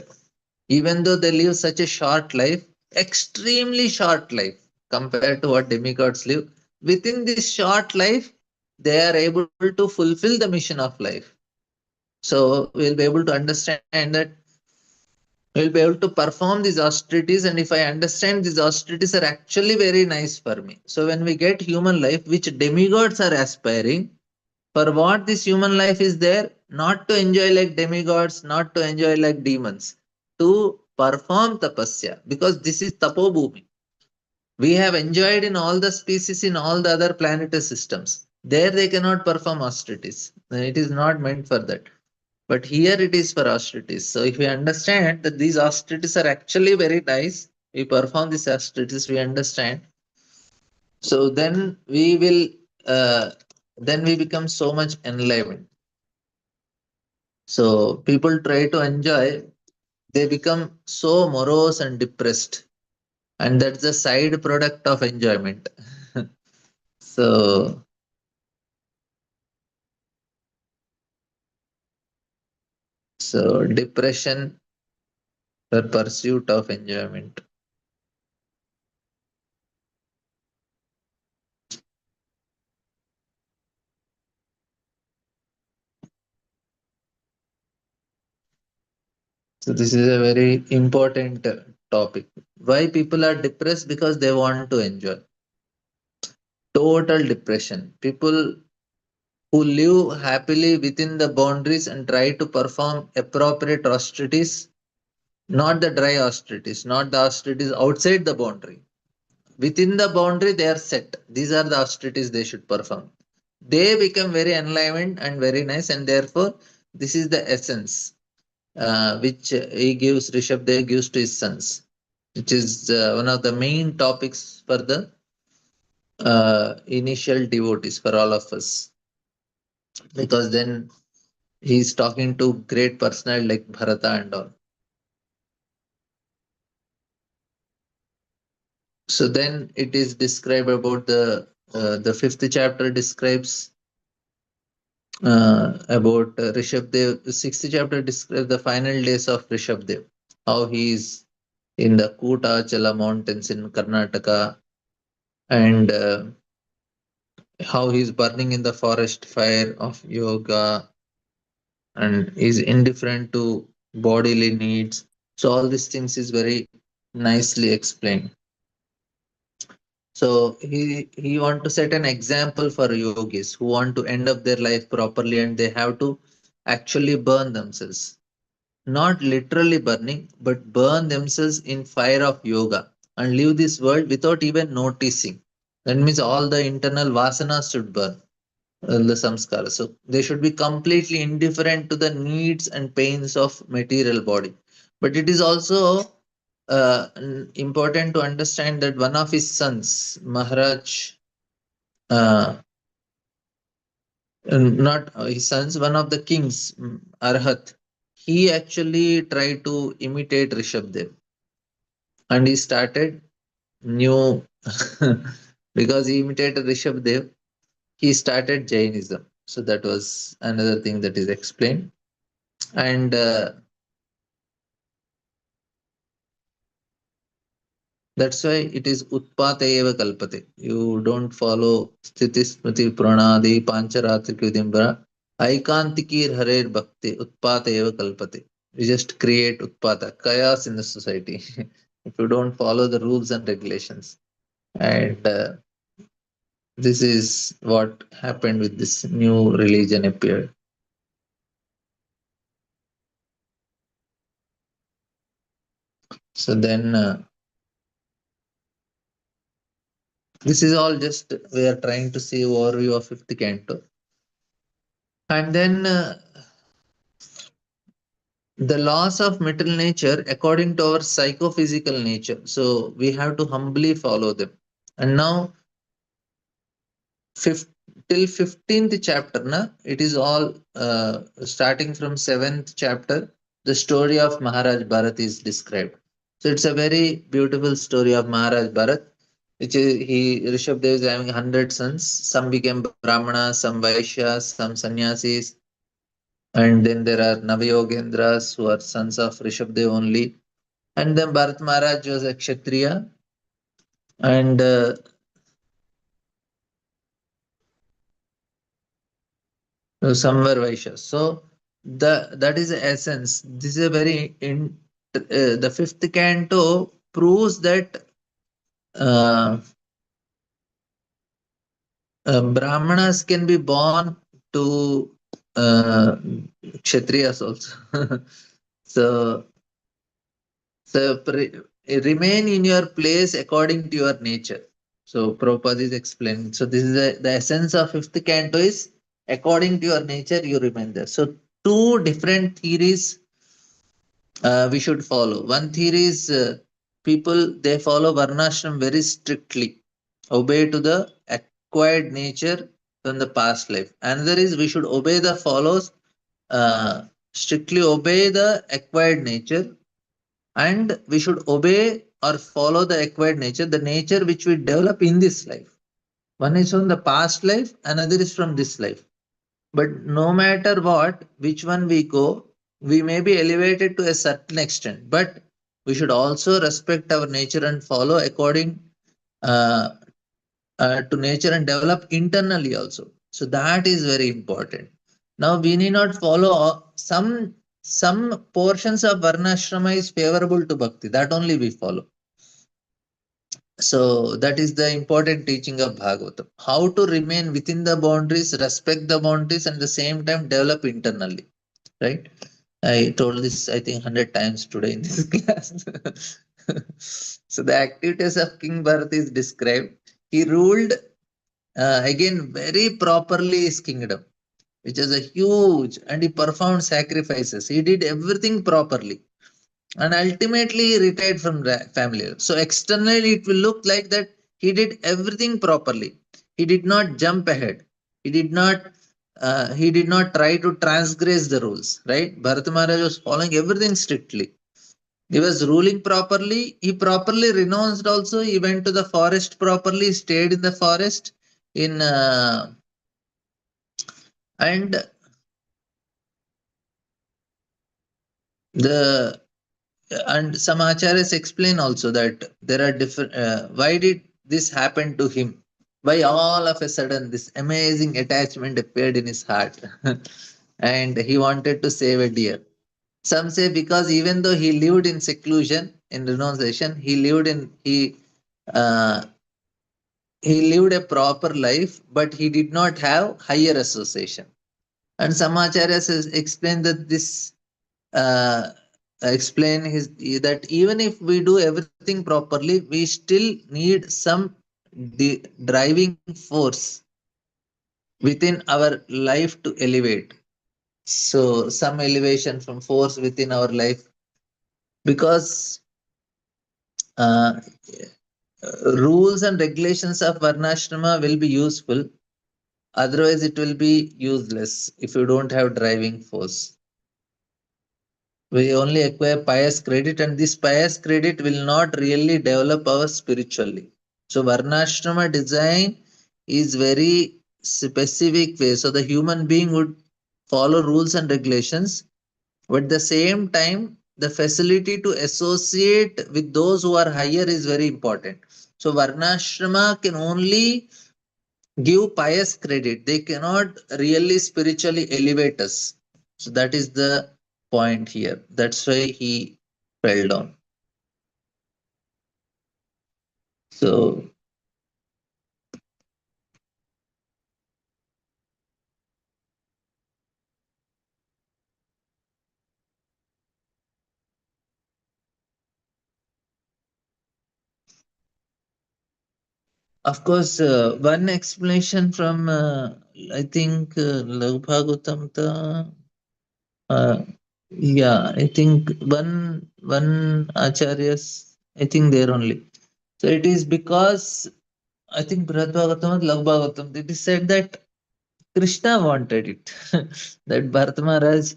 even though they live such a short life, extremely short life compared to what demigods live. Within this short life, they are able to fulfill the mission of life. So we'll be able to understand that we'll be able to perform these austerities, and if I understand these austerities are actually very nice for me. So when we get human life, which demigods are aspiring, for what this human life is there, not to enjoy like demigods, not to enjoy like demons, to perform tapasya, because this is tapobhumi. We have enjoyed in all the species in all the other planetary systems. There they cannot perform austerities. It is not meant for that. But here it is for austerities. So if we understand that these austerities are actually very nice, we perform these austerities, we understand. So then we become so much enlivened. So people try to enjoy, they become so morose and depressed. And that's the side product of enjoyment. So, so depression, the pursuit of enjoyment. So this is a very important topic. Why people are depressed? Because they want to enjoy. Total depression. People who live happily within the boundaries and try to perform appropriate austerities, not the dry austerities, not the austerities outside the boundary. Within the boundary, they are set. These are the austerities they should perform. They become very enlivened and very nice, and therefore, this is the essence which he gives, Rishabdev gives to his sons, which is one of the main topics for the initial devotees, for all of us. Because then he's talking to great personal like Bharata and all. So then it is described about the fifth chapter describes about Rishabdev. The sixth chapter describes the final days of Rishabdev, how he is in the Kutachala mountains in Karnataka, and how he is burning in the forest fire of yoga and is indifferent to bodily needs. So all these things is very nicely explained. So he want to set an example for yogis who want to end up their life properly, and they have to actually burn themselves. Not literally burning, but burn themselves in fire of yoga and leave this world without even noticing. That means all the internal vasanas should burn, the samskara. So they should be completely indifferent to the needs and pains of material body. But it is also important to understand that one of his sons, Maharaj, uh, not his sons, one of the kings, Arhat, he actually tried to imitate Rishabdev, and he started new because he imitated Rishabdev, he started Jainism. So that was another thing that is explained. And that's why it is Utpata eva kalpate. You don't follow Sthiti Smriti Pranadi Pancharatrik Vidimbara. Aikantikir Harer Bhakti Utpata eva kalpate. You just create Utpata, chaos in the society if you don't follow the rules and regulations. And this is what happened with this new religion appeared. So then this is all just we are trying to see overview of fifth canto. And then the laws of material nature according to our psychophysical nature. So we have to humbly follow them. And now fifth, till 15th chapter, na, it is all starting from 7th chapter. The story of Maharaj Bharat is described. So it's a very beautiful story of Maharaj Bharat, which is he Rishabdev is having 100 sons. Some became Brahmanas, some Vaishyas, some sannyasis, and then there are Navayogendras who are sons of Rishabdev only. And then Bharat Maharaj was a Kshatriya, and some were Vaishyas. So that is the essence. This is a very the fifth canto proves that uh, Brahmanas can be born to Kshatriyas also. so so remain in your place according to your nature. So Prabhupada is explaining. So this is the essence of fifth canto is according to your nature you remain there. So two different theories we should follow. One theory is people they follow varnashram very strictly, obey to the acquired nature from the past life. Another is we should obey the follows, uh, strictly obey the acquired nature, and we should obey or follow the acquired nature, the nature which we develop in this life. One is from the past life, another is from this life. But no matter what, which one we go, we may be elevated to a certain extent, but we should also respect our nature and follow according uh, to nature and develop internally also. So that is very important. Now we need not follow some portions of varnashrama is favorable to bhakti. That only we follow. So that is the important teaching of Bhagavatam. How to remain within the boundaries, respect the boundaries, and at the same time develop internally. Right? I told this I think 100 times today in this class. So the activities of King Bharat is described. He ruled again very properly his kingdom, which is a huge, and he performed sacrifices. He did everything properly and ultimately he retired from the family. So externally it will look like that he did everything properly. He did not jump ahead. He did not try to transgress the rules. Right? Bharat Maharaj was following everything strictly. He was ruling properly. He properly renounced also. He went to the forest properly, stayed in the forest in and the and some acharyas explain also that there are different why did this happen to him, why all of a sudden this amazing attachment appeared in his heart and he wanted to save a deer. Some say because even though he lived in seclusion in renunciation, uh, he lived a proper life, but he did not have higher association. And some acharyas explain that this uh, explain his that even if we do everything properly, we still need some driving force within our life to elevate. So some elevation from force within our life, because uh, rules and regulations of varnashrama will be useful. Otherwise, it will be useless if you don't have driving force. We only acquire pious credit, and this pious credit will not really develop us spiritually. So varnashrama design is very specific way. So the human being would follow rules and regulations, but at the same time, the facility to associate with those who are higher is very important. So varnashrama can only give pious credit. They cannot really spiritually elevate us. So that is the point here. That's why he fell down. So, of course, one explanation from I think Bhagavatam, yeah, I think one acharyas, I think there only. So it is because I think Brihad Bhagavatam and Lag Bhagavatam, it is said that Krishna wanted it. That Bharat Maharaj,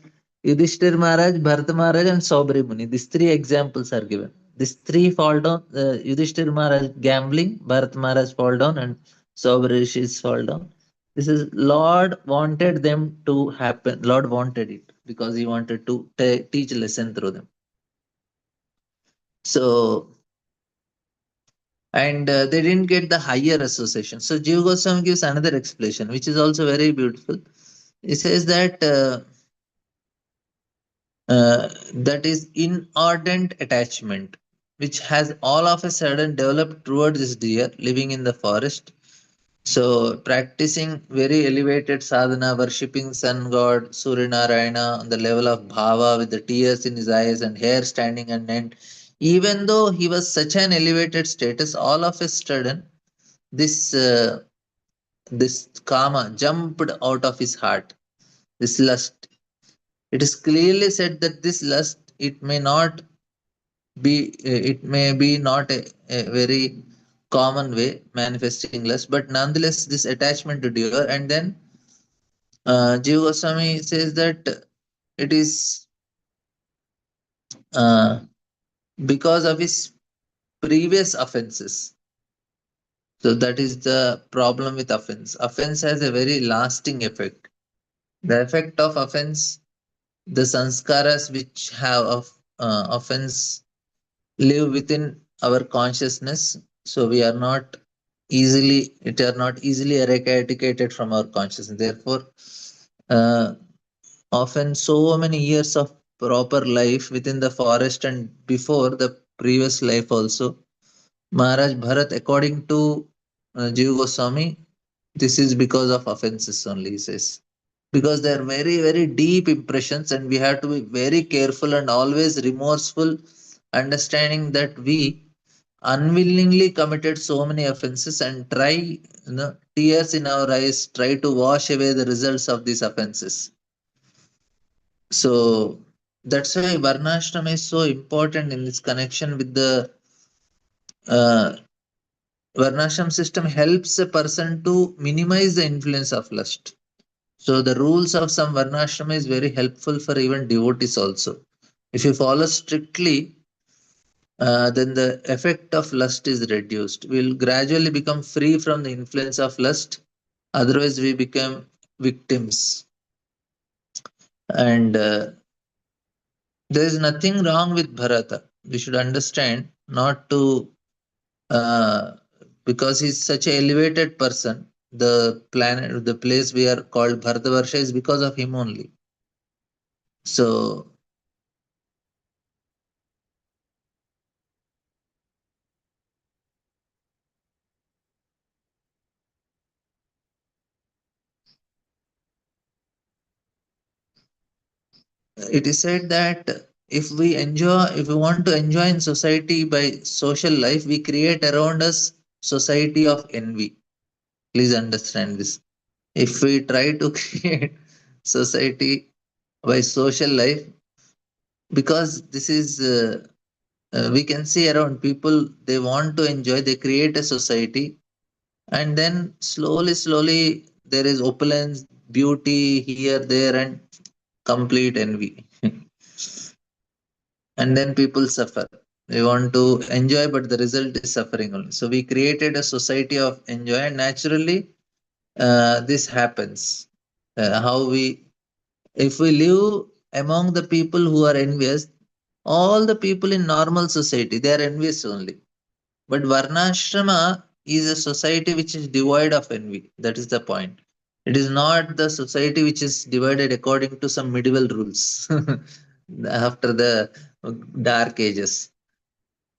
Yudhishthir Maharaj, Bharat Maharaj, and Saubri Muni. These three examples are given. These three fall down. Yudhishthir Maharaj gambling, Bharat Maharaj fall down, and Saubri Rishis fall down. This is Lord wanted them to happen. Lord wanted it because he wanted to teach a lesson through them. So, and they didn't get the higher association. So Jiva Goswami gives another explanation, which is also very beautiful. He says that. That is inordinate attachment, which has all of a sudden developed toward this deer living in the forest. So, practicing very elevated sadhana, worshipping sun god Suryanarayana on the level of bhava with the tears in his eyes and hair standing on end. Even though he was such an elevated status, all of a sudden this this kama jumped out of his heart. This lust. It is clearly said that this lust it may not it may be not a very common way manifesting lust, but nonetheless this attachment to deer. And then Jiva Goswami says that it is uh, because of his previous offenses. So that is the problem with offense. Offense has a very lasting effect. The effect of offense, the sanskaras which have of offense live within our consciousness, so we are not it are not easily eradicated from our consciousness. Therefore uh, often so many years of proper life within the forest and before the previous life also, Maharaj Bharat, according to Jiva Goswami, this is because of offenses only, he says, because they are very very deep impressions and we have to be very careful and always remorseful, understanding that we unwillingly committed so many offenses and try, tears in our eyes, try to wash away the results of these offenses. So that's why varnashram is so important in this connection with the uh, varnashram system helps a person to minimize the influence of lust. So the rules of some varnashram is very helpful for even devotees also. If you follow strictly, then the effect of lust is reduced. We'll gradually become free from the influence of lust. Otherwise, we become victims. And there is nothing wrong with Bharata. We should understand not to, uh, because he's such an elevated person. The planet, the place we are called Bharatavarsha is because of him only. So it is said that if we want to enjoy in society by social life, we create around us society of envy. Please understand this. If we try to create society by social life, because this is we can see around people, they want to enjoy, they create a society, and then slowly there is opulence, beauty here, there, and complete envy. And then people suffer. They want to enjoy, but the result is suffering only. So we created a society of enjoy, and naturally this happens. How we If we live among the people who are envious, all the people in normal society, they are envious only. But varnashrama is a society which is devoid of envy. That is the point. It is not the society which is divided according to some medieval rules after the dark ages.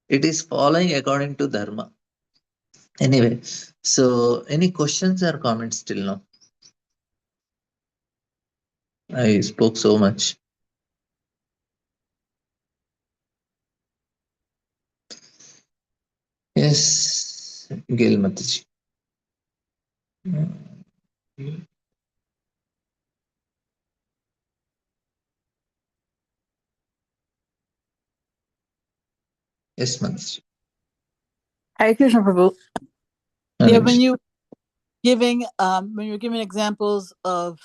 It is following according to dharma. Anyway, so any questions or comments till now? I spoke so much. Yes, Gail Mataji. Yes, Mataji. Hare Krishna Prabhu. Yeah, Hare Krishna. when you're giving examples of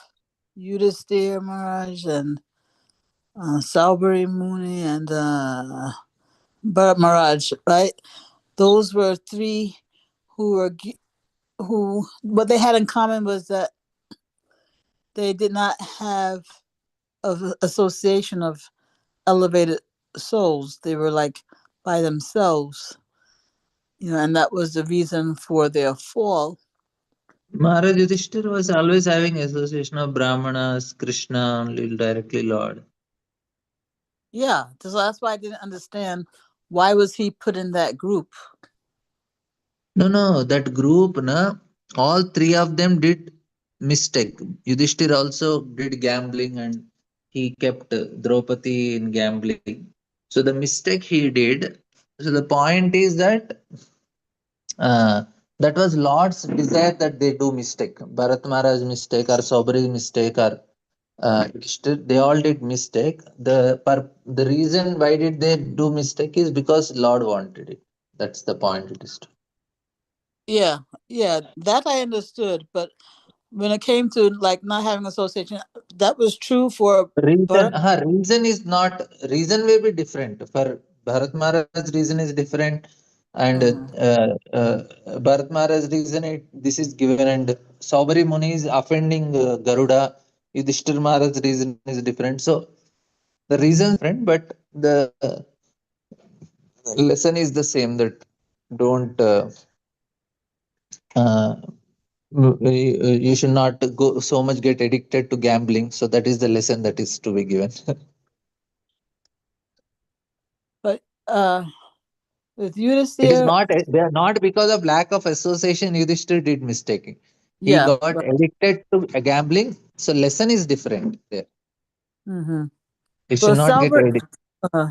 Yudhisthira Maharaj and Saubari Muni and Bharat Maharaj, right? Those were three who were who what they had in common was that they did not have an association of elevated souls. They were like by themselves, and that was the reason for their fall. Maharaj Yudhishthir was always having association of Brahmanas, Krishna, only directly Lord. Yeah, so that's why I didn't understand why was he put in that group. No, that group, na, all three of them did mistake. Yudhishthir also did gambling and he kept Draupadi in gambling. So the mistake he did. So the point is that uh, that was Lord's desire that they do mistake. Bharat Maharaj mistake or Sobri mistake or Yudhishthir, they all did mistake. The reason why did they do mistake is because Lord wanted it. That's the point it is. Yeah, yeah, that I understood. But when it came to like not having association, that was true for Bharat. Reason is not, reason may be different. For Bharat Maharaj, reason is different, and Mhm. Bharat Maharaj reason this is given, and Saubari Muni is offending Garuda. Yudhishthir Maharaj reason is different. So the reason different, but the lesson is the same. That don't uh, you should not go so much get addicted to gambling. So that is the lesson that is to be given. But with It is Yudhisthira, not, they are not because of lack of association. Yudhishthir did mistaking. He yeah, got right. addicted to gambling. So lesson is different there. Mm-hmm. You should But not get Salbert, addicted. uh,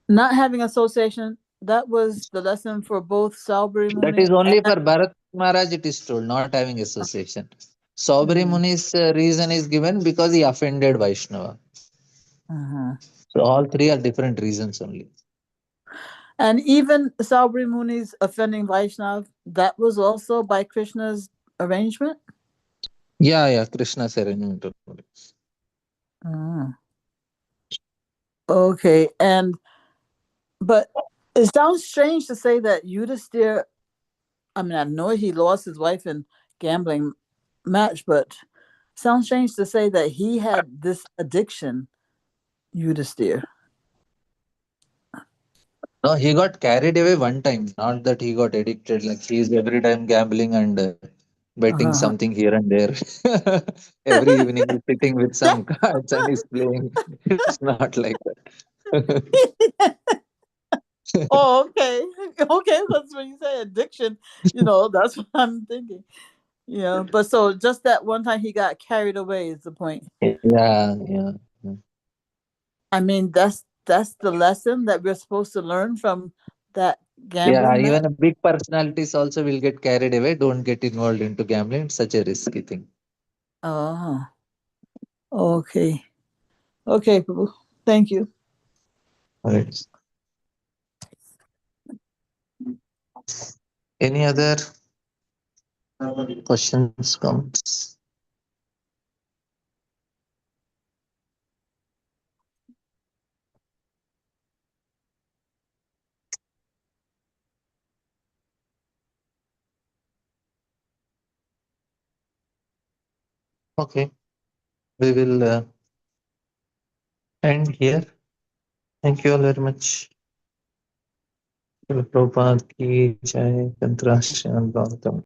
not having association, that was the lesson for both Salbari That is Muni only and. for Bharat Maharaj. It is told not having association. Saubari Mm-hmm. Muni's reason is given because he offended Vaishnava. Mm-hmm. So all three are different reasons only. And even Saubari Muni's offending Vaishnav, that was also by Krishna's arrangement. Yeah, Krishna's arrangement only. Mm. Okay, and but It sounds strange to say that Yudhisthira. I mean, I know he lost his wife in gambling match, but sounds strange to say that he had this addiction, Yudhisthira. No, he got carried away one time. Not that he got addicted. Like he's every time gambling and betting Uh-huh. something here and there. Every evening he's sitting with some cards and he's playing. It's not like that. Oh, okay. Okay, because when you say addiction, that's what I'm thinking. Yeah, but so just that one time he got carried away is the point. Yeah, yeah. I mean, that's the lesson that we're supposed to learn from that Yeah, gambling match. even a big personalities also will get carried away. Don't get involved into gambling. It's such a risky thing. Oh, okay. Okay, Prabhu. Thank you. Right. Any other questions, comments? Okay, we will end here. Thank you all very much. Prabhupada ki jai. Tantra Srimad Bhagavatam.